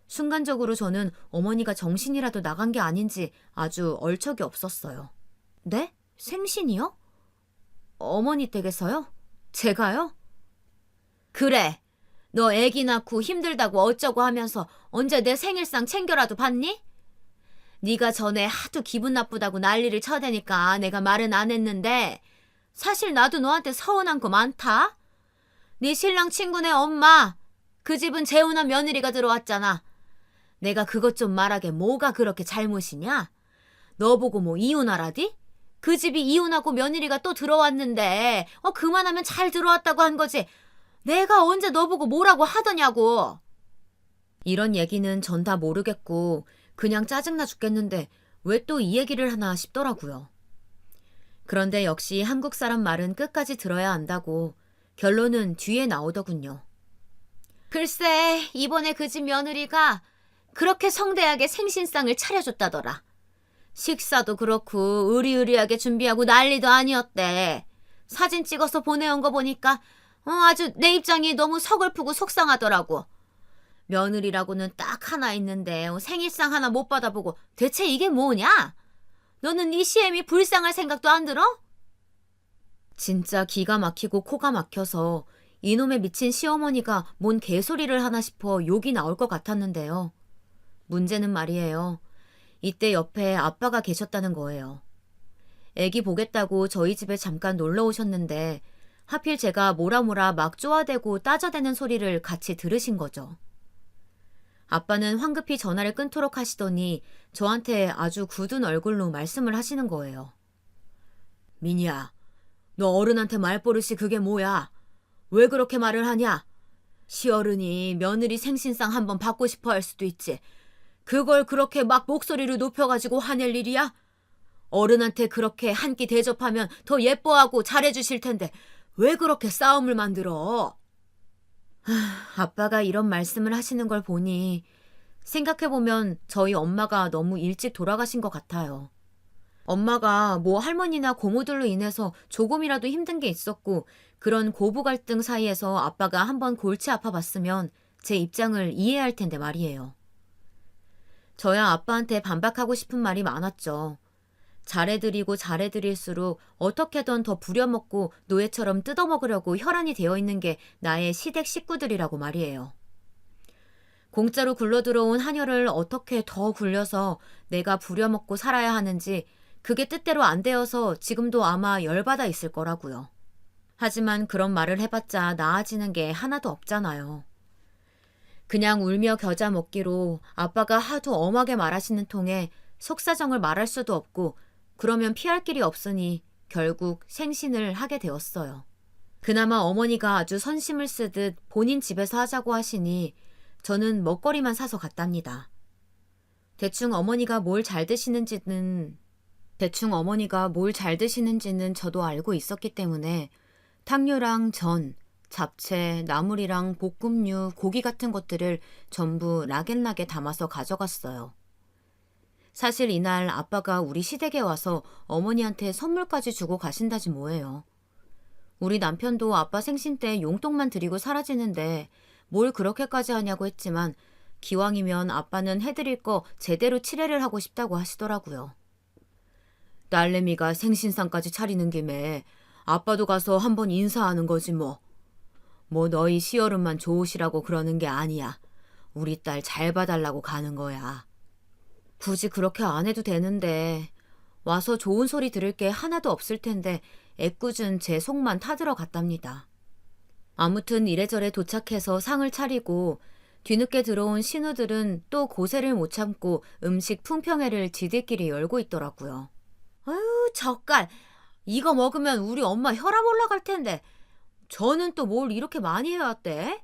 순간적으로 저는 어머니가 정신이라도 나간 게 아닌지 아주 얼척이 없었어요. 네? 생신이요? 어머니 댁에서요? 제가요? 그래. 너 애기 낳고 힘들다고 어쩌고 하면서 언제 내 생일상 챙겨라도 받니? 네가 전에 하도 기분 나쁘다고 난리를 쳐대니까 내가 말은 안 했는데 사실 나도 너한테 서운한 거 많다. 네 신랑 친구네 엄마, 그 집은 재혼한 며느리가 들어왔잖아. 내가 그것 좀 말하게 뭐가 그렇게 잘못이냐? 너 보고 뭐 이혼하라디? 그 집이 이혼하고 며느리가 또 들어왔는데 그만하면 잘 들어왔다고 한 거지. 내가 언제 너 보고 뭐라고 하더냐고. 이런 얘기는 전 다 모르겠고 그냥 짜증나 죽겠는데 왜 또 이 얘기를 하나 싶더라고요. 그런데 역시 한국 사람 말은 끝까지 들어야 한다고 결론은 뒤에 나오더군요. 글쎄, 이번에 그 집 며느리가 그렇게 성대하게 생신상을 차려줬다더라. 식사도 그렇고 으리으리하게 준비하고 난리도 아니었대. 사진 찍어서 보내온 거 보니까 아주 내 입장이 너무 서글프고 속상하더라고. 며느리라고는 딱 하나 있는데 생일상 하나 못 받아보고 대체 이게 뭐냐? 너는 네 시엠이 불쌍할 생각도 안 들어? 진짜 기가 막히고 코가 막혀서 이놈의 미친 시어머니가 뭔 개소리를 하나 싶어 욕이 나올 것 같았는데요. 문제는 말이에요. 이때 옆에 아빠가 계셨다는 거예요. 애기 보겠다고 저희 집에 잠깐 놀러 오셨는데 하필 제가 뭐라 막 쪼아대고 따져대는 소리를 같이 들으신 거죠. 아빠는 황급히 전화를 끊도록 하시더니 저한테 아주 굳은 얼굴로 말씀을 하시는 거예요. 민희야, 너 어른한테 말버릇이 그게 뭐야? 왜 그렇게 말을 하냐? 시어른이 며느리 생신상 한번 받고 싶어 할 수도 있지. 그걸 그렇게 막 목소리를 높여가지고 화낼 일이야? 어른한테 그렇게 한 끼 대접하면 더 예뻐하고 잘해주실 텐데 왜 그렇게 싸움을 만들어? 아빠가 이런 말씀을 하시는 걸 보니 생각해보면 저희 엄마가 너무 일찍 돌아가신 것 같아요. 엄마가 뭐 할머니나 고모들로 인해서 조금이라도 힘든 게 있었고 그런 고부 갈등 사이에서 아빠가 한번 골치 아파봤으면 제 입장을 이해할 텐데 말이에요. 저야 아빠한테 반박하고 싶은 말이 많았죠. 잘해드리고 잘해드릴수록 어떻게든 더 부려먹고 노예처럼 뜯어먹으려고 혈안이 되어 있는 게 나의 시댁 식구들이라고 말이에요. 공짜로 굴러들어온 한혈을 어떻게 더 굴려서 내가 부려먹고 살아야 하는지 그게 뜻대로 안 되어서 지금도 아마 열받아 있을 거라고요. 하지만 그런 말을 해봤자 나아지는 게 하나도 없잖아요. 그냥 울며 겨자 먹기로 아빠가 하도 엄하게 말하시는 통에 속사정을 말할 수도 없고 그러면 피할 길이 없으니 결국 생신을 하게 되었어요. 그나마 어머니가 아주 선심을 쓰듯 본인 집에서 하자고 하시니 저는 먹거리만 사서 갔답니다. 대충 어머니가 뭘 잘 드시는지는 저도 알고 있었기 때문에 탕류랑 전, 잡채, 나물이랑 볶음류, 고기 같은 것들을 전부 락앤락에 담아서 가져갔어요. 사실 이날 아빠가 우리 시댁에 와서 어머니한테 선물까지 주고 가신다지 뭐예요. 우리 남편도 아빠 생신 때 용돈만 드리고 사라지는데 뭘 그렇게까지 하냐고 했지만 기왕이면 아빠는 해드릴 거 제대로 치레를 하고 싶다고 하시더라고요. 딸내미가 생신상까지 차리는 김에 아빠도 가서 한번 인사하는 거지 뭐. 뭐 너희 시어른만 좋으시라고 그러는 게 아니야. 우리 딸 잘 봐달라고 가는 거야. 굳이 그렇게 안 해도 되는데 와서 좋은 소리 들을 게 하나도 없을 텐데 애꿎은 제 속만 타들어 갔답니다. 아무튼 이래저래 도착해서 상을 차리고 뒤늦게 들어온 신우들은 또 고세를 못 참고 음식 품평회를 지들끼리 열고 있더라고요. 아유, 젓갈. 이거 먹으면 우리 엄마 혈압 올라갈 텐데 저는 또 뭘 이렇게 많이 해왔대?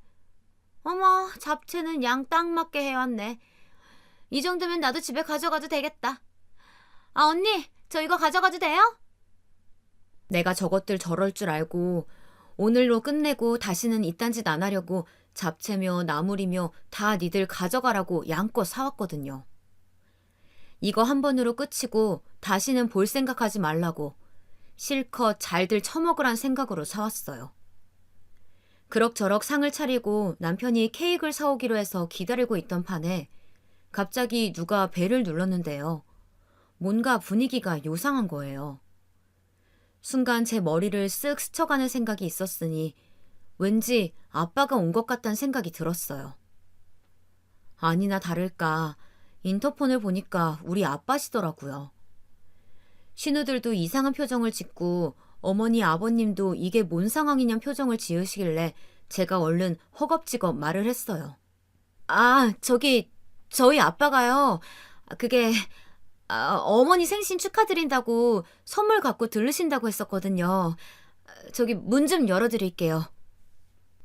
어머, 잡채는 양 딱 맞게 해왔네. 이 정도면 나도 집에 가져가도 되겠다. 아, 언니, 저 이거 가져가도 돼요? 내가 저것들 저럴 줄 알고 오늘로 끝내고 다시는 이딴 짓 안 하려고 잡채며 나물이며 다 니들 가져가라고 양껏 사왔거든요. 이거 한 번으로 끝이고 다시는 볼 생각하지 말라고 실컷 잘들 처먹으란 생각으로 사왔어요. 그럭저럭 상을 차리고 남편이 케이크를 사오기로 해서 기다리고 있던 판에 갑자기 누가 벨을 눌렀는데요. 뭔가 분위기가 요상한 거예요. 순간 제 머리를 쓱 스쳐가는 생각이 있었으니 왠지 아빠가 온 것 같다는 생각이 들었어요. 아니나 다를까 인터폰을 보니까 우리 아빠시더라고요. 신우들도 이상한 표정을 짓고 어머니 아버님도 이게 뭔 상황이냔 표정을 지으시길래 제가 얼른 허겁지겁 말을 했어요. 아, 저희 아빠가요. 그게 어머니 생신 축하드린다고 선물 갖고 들르신다고 했었거든요. 문 좀 열어드릴게요.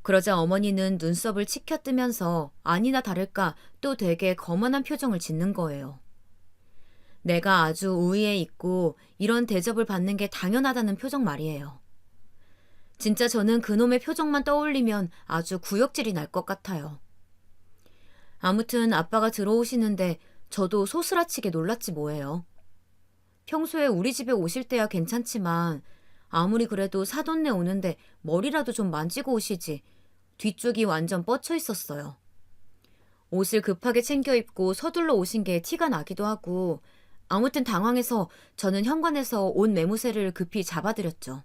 그러자 어머니는 눈썹을 치켜뜨면서 아니나 다를까 또 되게 거만한 표정을 짓는 거예요. 내가 아주 우위에 있고 이런 대접을 받는 게 당연하다는 표정 말이에요. 진짜 저는 그놈의 표정만 떠올리면 아주 구역질이 날 것 같아요. 아무튼 아빠가 들어오시는데 저도 소스라치게 놀랐지 뭐예요. 평소에 우리 집에 오실 때야 괜찮지만 아무리 그래도 사돈네 오는데 머리라도 좀 만지고 오시지 뒤쪽이 완전 뻗쳐 있었어요. 옷을 급하게 챙겨 입고 서둘러 오신 게 티가 나기도 하고 아무튼 당황해서 저는 현관에서 옷 매무새를 급히 잡아드렸죠.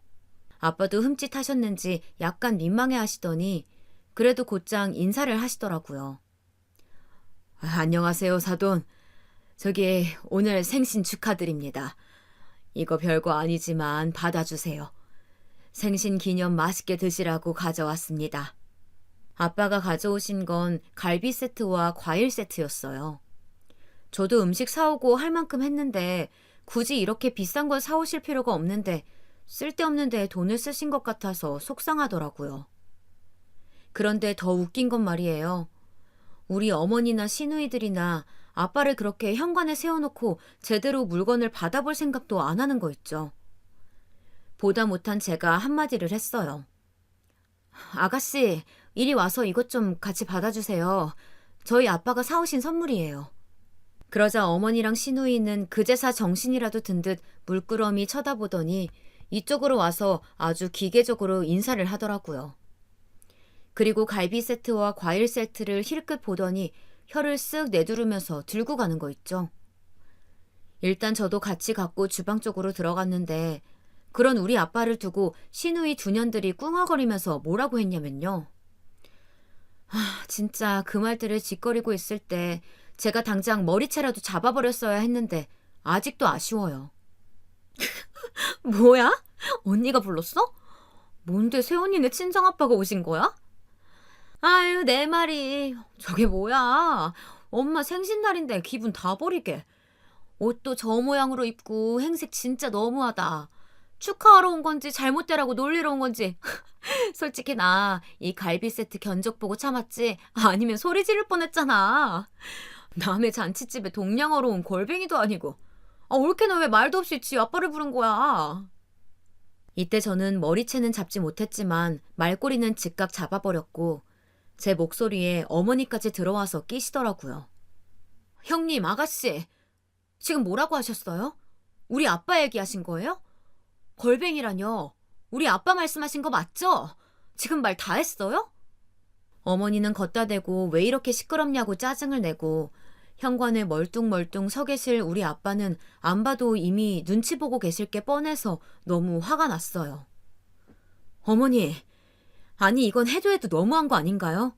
아빠도 흠칫하셨는지 약간 민망해 하시더니 그래도 곧장 인사를 하시더라고요. 안녕하세요, 사돈. 오늘 생신 축하드립니다. 이거 별거 아니지만 받아주세요. 생신 기념 맛있게 드시라고 가져왔습니다. 아빠가 가져오신 건 갈비 세트와 과일 세트였어요. 저도 음식 사오고 할 만큼 했는데 굳이 이렇게 비싼 걸 사오실 필요가 없는데 쓸데없는 데에 돈을 쓰신 것 같아서 속상하더라고요. 그런데 더 웃긴 건 말이에요. 우리 어머니나 시누이들이나 아빠를 그렇게 현관에 세워놓고 제대로 물건을 받아볼 생각도 안 하는 거 있죠. 보다 못한 제가 한마디를 했어요. 아가씨, 이리 와서 이것 좀 같이 받아주세요. 저희 아빠가 사오신 선물이에요. 그러자 어머니랑 시누이는 그제사 정신이라도 든 듯 물끄러미 쳐다보더니 이쪽으로 와서 아주 기계적으로 인사를 하더라고요. 그리고 갈비 세트와 과일 세트를 힐끗 보더니 혀를 쓱 내두르면서 들고 가는 거 있죠. 일단 저도 같이 갖고 주방 쪽으로 들어갔는데 그런 우리 아빠를 두고 시누이 두 년들이 꿍얼거리면서 뭐라고 했냐면요. 진짜 그 말들을 짓거리고 있을 때 제가 당장 머리채라도 잡아버렸어야 했는데 아직도 아쉬워요. 뭐야? 언니가 불렀어? 뭔데 새언니네 친정아빠가 오신 거야? 아유, 내 말이. 저게 뭐야? 엄마 생신날인데 기분 다 버리게. 옷도 저 모양으로 입고 행색 진짜 너무하다. 축하하러 온 건지 잘못되라고 놀리러 온 건지. 솔직히 나 이 갈비 세트 견적 보고 참았지 아니면 소리 지를 뻔했잖아. 남의 잔치집에 동냥하러 온 골뱅이도 아니고. 올케는 왜 말도 없이 지 아빠를 부른 거야. 이때 저는 머리채는 잡지 못했지만 말꼬리는 즉각 잡아버렸고 제 목소리에 어머니까지 들어와서 끼시더라고요. 형님, 아가씨, 지금 뭐라고 하셨어요? 우리 아빠 얘기하신 거예요? 걸뱅이라뇨. 우리 아빠 말씀하신 거 맞죠? 지금 말 다 했어요? 어머니는 걷다 대고 왜 이렇게 시끄럽냐고 짜증을 내고 현관에 멀뚱멀뚱 서 계실 우리 아빠는 안 봐도 이미 눈치 보고 계실 게 뻔해서 너무 화가 났어요. 어머니, 아니 이건 해도 너무한 거 아닌가요?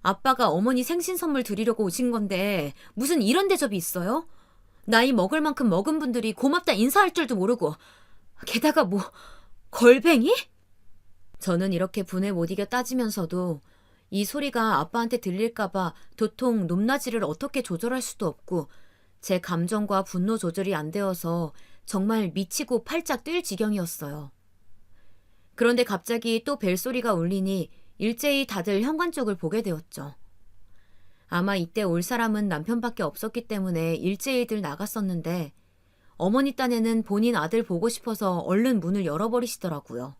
아빠가 어머니 생신 선물 드리려고 오신 건데 무슨 이런 대접이 있어요? 나이 먹을 만큼 먹은 분들이 고맙다 인사할 줄도 모르고 게다가 뭐 걸뱅이? 저는 이렇게 분에 못 이겨 따지면서도 이 소리가 아빠한테 들릴까봐 도통 높낮이를 어떻게 조절할 수도 없고 제 감정과 분노 조절이 안 되어서 정말 미치고 팔짝 뛸 지경이었어요. 그런데 갑자기 또 벨소리가 울리니 일제히 다들 현관 쪽을 보게 되었죠. 아마 이때 올 사람은 남편밖에 없었기 때문에 일제히들 나갔었는데 어머니 딴에는 본인 아들 보고 싶어서 얼른 문을 열어버리시더라고요.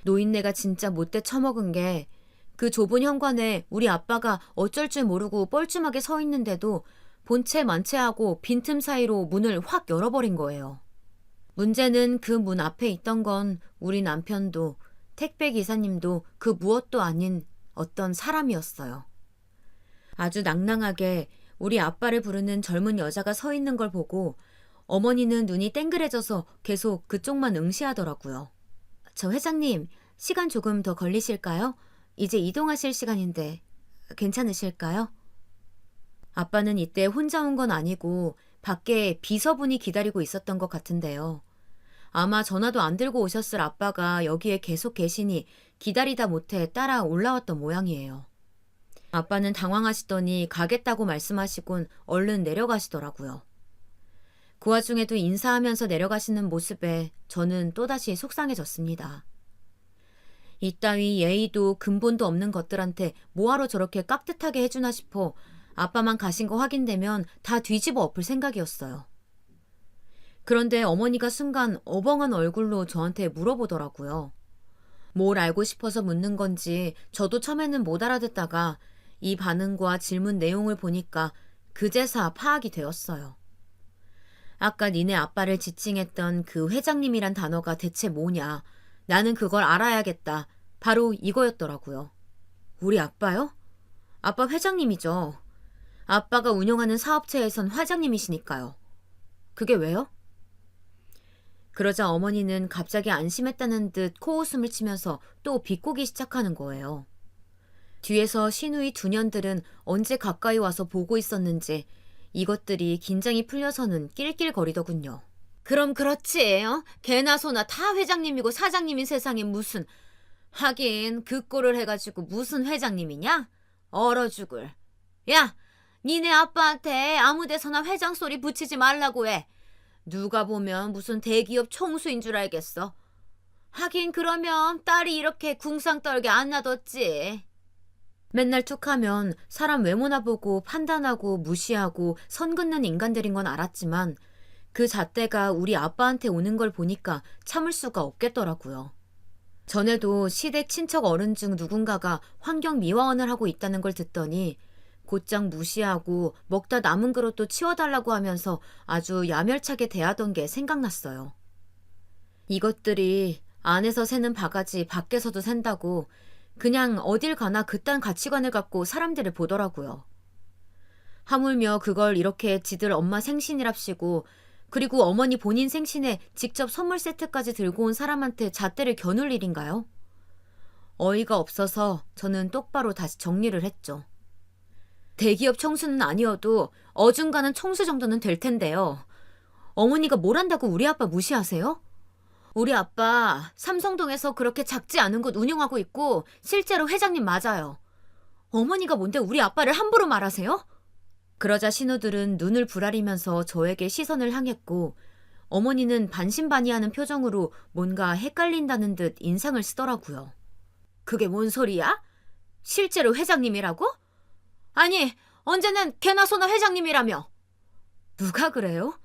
노인네가 진짜 못돼 처먹은 게 그 좁은 현관에 우리 아빠가 어쩔 줄 모르고 뻘쭘하게 서 있는데도 본체 만체하고 빈틈 사이로 문을 확 열어버린 거예요. 문제는 그 문 앞에 있던 건 우리 남편도 택배 기사님도 그 무엇도 아닌 어떤 사람이었어요. 아주 낭낭하게 우리 아빠를 부르는 젊은 여자가 서 있는 걸 보고 어머니는 눈이 땡그레져서 계속 그쪽만 응시하더라고요. 저 회장님, 시간 조금 더 걸리실까요? 이제 이동하실 시간인데 괜찮으실까요? 아빠는 이때 혼자 온 건 아니고 밖에 비서분이 기다리고 있었던 것 같은데요. 아마 전화도 안 들고 오셨을 아빠가 여기에 계속 계시니 기다리다 못해 따라 올라왔던 모양이에요. 아빠는 당황하시더니 가겠다고 말씀하시곤 얼른 내려가시더라고요. 그 와중에도 인사하면서 내려가시는 모습에 저는 또다시 속상해졌습니다. 이따위 예의도 근본도 없는 것들한테 뭐하러 저렇게 깍듯하게 해주나 싶어 아빠만 가신 거 확인되면 다 뒤집어 엎을 생각이었어요. 그런데 어머니가 순간 어벙한 얼굴로 저한테 물어보더라고요. 뭘 알고 싶어서 묻는 건지 저도 처음에는 못 알아듣다가 이 반응과 질문 내용을 보니까 그제서 파악이 되었어요. 아까 니네 아빠를 지칭했던 그 회장님이란 단어가 대체 뭐냐. 나는 그걸 알아야겠다. 바로 이거였더라고요. 우리 아빠요? 아빠 회장님이죠. 아빠가 운영하는 사업체에선 회장님이시니까요. 그게 왜요? 그러자 어머니는 갑자기 안심했다는 듯 코웃음을 치면서 또 비꼬기 시작하는 거예요. 뒤에서 시누이 두 년들은 언제 가까이 와서 보고 있었는지 이것들이 긴장이 풀려서는 낄낄거리더군요. 그럼 그렇지. 개나 소나 다 회장님이고 사장님인 세상에 무슨. 하긴 그 꼴을 해가지고 무슨 회장님이냐? 얼어 죽을. 야, 니네 아빠한테 아무 데서나 회장 소리 붙이지 말라고 해. 누가 보면 무슨 대기업 총수인 줄 알겠어. 하긴 그러면 딸이 이렇게 궁상 떨게 안 놔뒀지. 맨날 툭하면 사람 외모나 보고 판단하고 무시하고 선 긋는 인간들인 건 알았지만 그 잣대가 우리 아빠한테 오는 걸 보니까 참을 수가 없겠더라고요. 전에도 시댁 친척 어른 중 누군가가 환경미화원을 하고 있다는 걸 듣더니 곧장 무시하고 먹다 남은 그릇도 치워달라고 하면서 아주 야멸차게 대하던 게 생각났어요. 이것들이 안에서 새는 바가지 밖에서도 샌다고 그냥 어딜 가나 그딴 가치관을 갖고 사람들을 보더라고요. 하물며 그걸 이렇게 지들 엄마 생신이랍시고 그리고 어머니 본인 생신에 직접 선물 세트까지 들고 온 사람한테 잣대를 겨눌 일인가요? 어이가 없어서 저는 똑바로 다시 정리를 했죠. 대기업 총수는 아니어도 어중간한 총수 정도는 될 텐데요. 어머니가 뭘 한다고 우리 아빠 무시하세요? 우리 아빠 삼성동에서 그렇게 작지 않은 곳 운영하고 있고 실제로 회장님 맞아요. 어머니가 뭔데 우리 아빠를 함부로 말하세요? 그러자 신우들은 눈을 부라리면서 저에게 시선을 향했고 어머니는 반신반의하는 표정으로 뭔가 헷갈린다는 듯 인상을 쓰더라고요. 그게 뭔 소리야? 실제로 회장님이라고? 아니, 언제는 개나 소나 회장님이라며. 누가 그래요?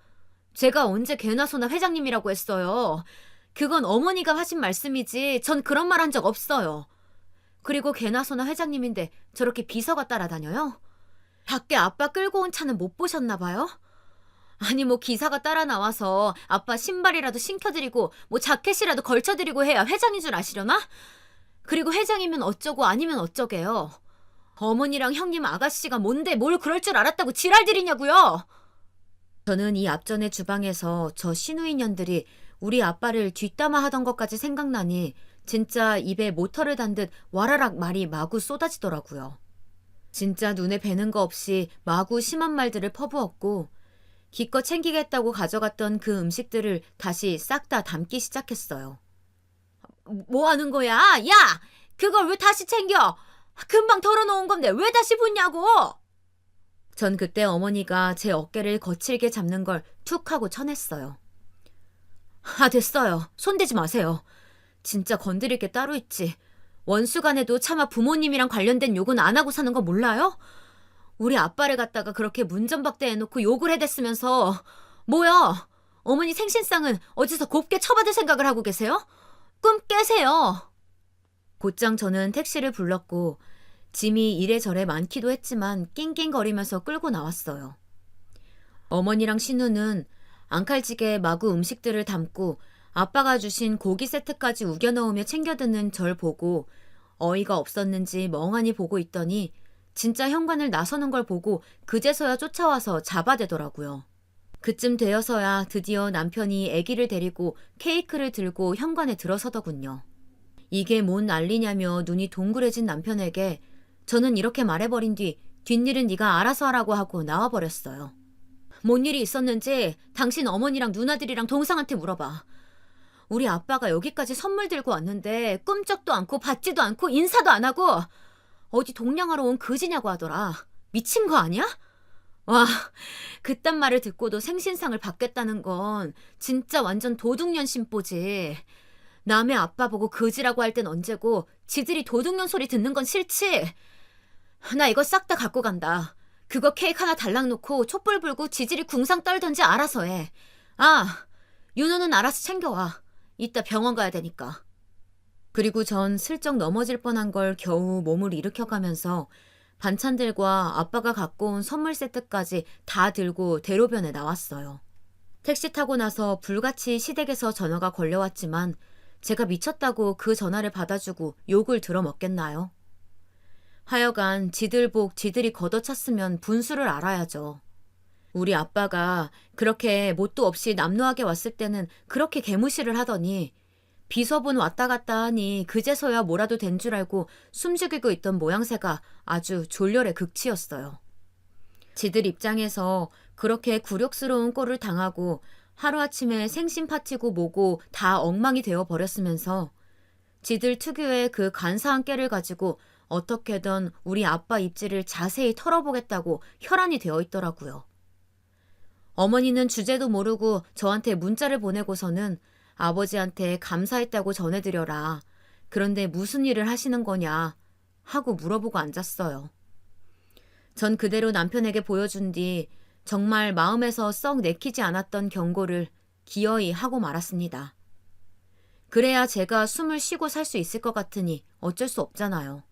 제가 언제 개나 소나 회장님이라고 했어요. 그건 어머니가 하신 말씀이지 전 그런 말 한 적 없어요. 그리고 개나 소나 회장님인데 저렇게 비서가 따라다녀요? 밖에 아빠 끌고 온 차는 못 보셨나 봐요? 아니 뭐 기사가 따라 나와서 아빠 신발이라도 신겨드리고 뭐 자켓이라도 걸쳐드리고 해야 회장인 줄 아시려나? 그리고 회장이면 어쩌고 아니면 어쩌게요. 어머니랑 형님 아가씨가 뭔데 뭘 그럴 줄 알았다고 지랄들이냐고요. 저는 이 앞전에 주방에서 저 시누이년들이 우리 아빠를 뒷담화 하던 것까지 생각나니 진짜 입에 모터를 단 듯 와라락 말이 마구 쏟아지더라고요. 진짜 눈에 뵈는 거 없이 마구 심한 말들을 퍼부었고 기껏 챙기겠다고 가져갔던 그 음식들을 다시 싹 다 담기 시작했어요. 뭐 하는 거야? 야! 그걸 왜 다시 챙겨? 금방 덜어놓은 건데 왜 다시 붓냐고! 전 그때 어머니가 제 어깨를 거칠게 잡는 걸 툭 하고 쳐냈어요. 아, 됐어요. 손대지 마세요. 진짜 건드릴 게 따로 있지. 원수간에도 차마 부모님이랑 관련된 욕은 안 하고 사는 거 몰라요? 우리 아빠를 갖다가 그렇게 문전박대해놓고 욕을 해댔으면서 뭐야? 어머니 생신상은 어디서 곱게 처받을 생각을 하고 계세요? 꿈 깨세요. 곧장 저는 택시를 불렀고 짐이 이래저래 많기도 했지만 낑낑거리면서 끌고 나왔어요. 어머니랑 신우는 앙칼지게 마구 음식들을 담고 아빠가 주신 고기 세트까지 우겨 넣으며 챙겨 드는 절 보고 어이가 없었는지 멍하니 보고 있더니 진짜 현관을 나서는 걸 보고 그제서야 쫓아와서 잡아대더라고요. 그쯤 되어서야 드디어 남편이 아기를 데리고 케이크를 들고 현관에 들어서더군요. 이게 뭔 난리냐며 눈이 동그래진 남편에게 저는 이렇게 말해버린 뒤 뒷일은 네가 알아서 하라고 하고 나와버렸어요. 뭔 일이 있었는지 당신 어머니랑 누나들이랑 동상한테 물어봐. 우리 아빠가 여기까지 선물 들고 왔는데 꿈쩍도 않고 받지도 않고 인사도 안 하고 어디 동냥하러 온 그지냐고 하더라. 미친 거 아니야? 와, 그딴 말을 듣고도 생신상을 받겠다는 건 진짜 완전 도둑년 심보지. 남의 아빠 보고 그지라고 할 땐 언제고 지들이 도둑년 소리 듣는 건 싫지? 나 이거 싹 다 갖고 간다. 그거 케이크 하나 달랑 놓고 촛불 불고 지들이 궁상 떨던지 알아서 해. 아, 윤호는 알아서 챙겨와. 이따 병원 가야 되니까. 그리고 전 슬쩍 넘어질 뻔한 걸 겨우 몸을 일으켜가면서 반찬들과 아빠가 갖고 온 선물 세트까지 다 들고 대로변에 나왔어요. 택시 타고 나서 불같이 시댁에서 전화가 걸려왔지만 제가 미쳤다고 그 전화를 받아주고 욕을 들어먹겠나요? 하여간 지들 복 지들이 걷어찼으면 분수를 알아야죠. 우리 아빠가 그렇게 뭣도 없이 남루하게 왔을 때는 그렇게 개무시를 하더니 비서분 왔다 갔다 하니 그제서야 뭐라도 된 줄 알고 숨죽이고 있던 모양새가 아주 졸렬의 극치였어요. 지들 입장에서 그렇게 굴욕스러운 꼴을 당하고 하루아침에 생신 파티고 뭐고 다 엉망이 되어 버렸으면서 지들 특유의 그 간사한 깨를 가지고 어떻게든 우리 아빠 입지를 자세히 털어보겠다고 혈안이 되어 있더라고요. 어머니는 주제도 모르고 저한테 문자를 보내고서는 아버지한테 감사했다고 전해드려라. 그런데 무슨 일을 하시는 거냐 하고 물어보고 앉았어요. 전 그대로 남편에게 보여준 뒤 정말 마음에서 썩 내키지 않았던 경고를 기어이 하고 말았습니다. 그래야 제가 숨을 쉬고 살 수 있을 것 같으니 어쩔 수 없잖아요.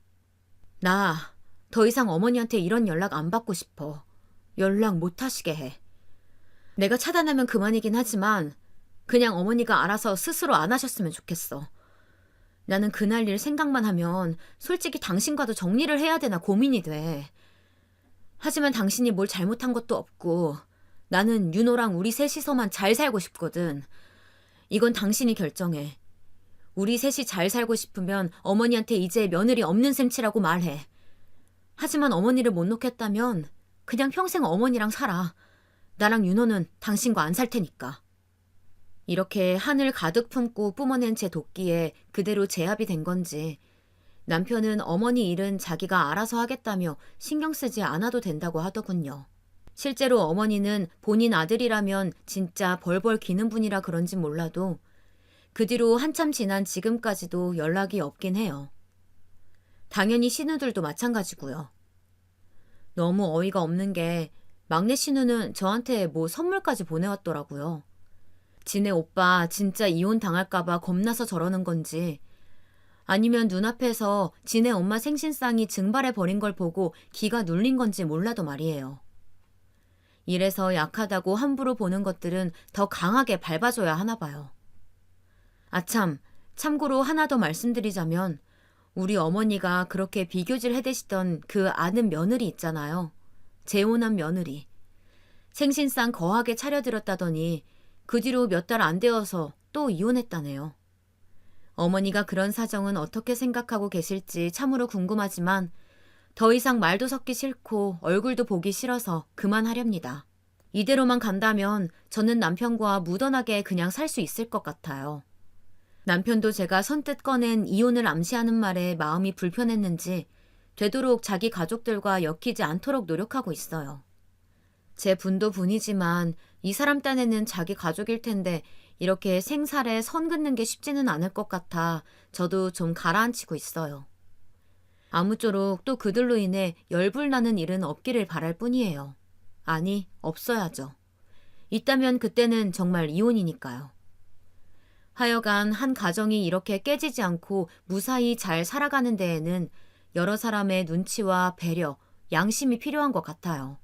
나 더 이상 어머니한테 이런 연락 안 받고 싶어. 연락 못 하시게 해. 내가 차단하면 그만이긴 하지만 그냥 어머니가 알아서 스스로 안 하셨으면 좋겠어. 나는 그날 일 생각만 하면 솔직히 당신과도 정리를 해야 되나 고민이 돼. 하지만 당신이 뭘 잘못한 것도 없고 나는 윤호랑 우리 셋이서만 잘 살고 싶거든. 이건 당신이 결정해. 우리 셋이 잘 살고 싶으면 어머니한테 이제 며느리 없는 셈치라고 말해. 하지만 어머니를 못 놓겠다면 그냥 평생 어머니랑 살아. 나랑 윤호는 당신과 안 살 테니까. 이렇게 한을 가득 품고 뿜어낸 제 도끼에 그대로 제압이 된 건지 남편은 어머니 일은 자기가 알아서 하겠다며 신경 쓰지 않아도 된다고 하더군요. 실제로 어머니는 본인 아들이라면 진짜 벌벌 기는 분이라 그런지 몰라도 그 뒤로 한참 지난 지금까지도 연락이 없긴 해요. 당연히 신우들도 마찬가지고요. 너무 어이가 없는 게 막내 신우는 저한테 뭐 선물까지 보내왔더라고요. 지네 오빠 진짜 이혼 당할까봐 겁나서 저러는 건지 아니면 눈앞에서 지네 엄마 생신상이 증발해버린 걸 보고 기가 눌린 건지 몰라도 말이에요. 이래서 약하다고 함부로 보는 것들은 더 강하게 밟아줘야 하나 봐요. 아참, 참고로 하나 더 말씀드리자면 우리 어머니가 그렇게 비교질 해대시던 그 아는 며느리 있잖아요. 재혼한 며느리. 생신상 거하게 차려드렸다더니 그 뒤로 몇 달 안 되어서 또 이혼했다네요. 어머니가 그런 사정은 어떻게 생각하고 계실지 참으로 궁금하지만 더 이상 말도 섞기 싫고 얼굴도 보기 싫어서 그만하렵니다. 이대로만 간다면 저는 남편과 무던하게 그냥 살 수 있을 것 같아요. 남편도 제가 선뜻 꺼낸 이혼을 암시하는 말에 마음이 불편했는지 되도록 자기 가족들과 엮이지 않도록 노력하고 있어요. 제 분도 분이지만 이 사람 딴에는 자기 가족일 텐데 이렇게 생살에 선 긋는 게 쉽지는 않을 것 같아 저도 좀 가라앉히고 있어요. 아무쪼록 또 그들로 인해 열불나는 일은 없기를 바랄 뿐이에요. 아니, 없어야죠. 있다면 그때는 정말 이혼이니까요. 하여간 한 가정이 이렇게 깨지지 않고 무사히 잘 살아가는 데에는 여러 사람의 눈치와 배려, 양심이 필요한 것 같아요.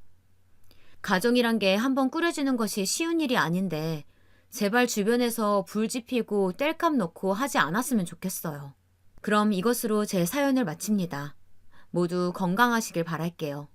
가정이란 게 한번 꾸려지는 것이 쉬운 일이 아닌데 제발 주변에서 불 지피고 땔감 놓고 하지 않았으면 좋겠어요. 그럼 이것으로 제 사연을 마칩니다. 모두 건강하시길 바랄게요.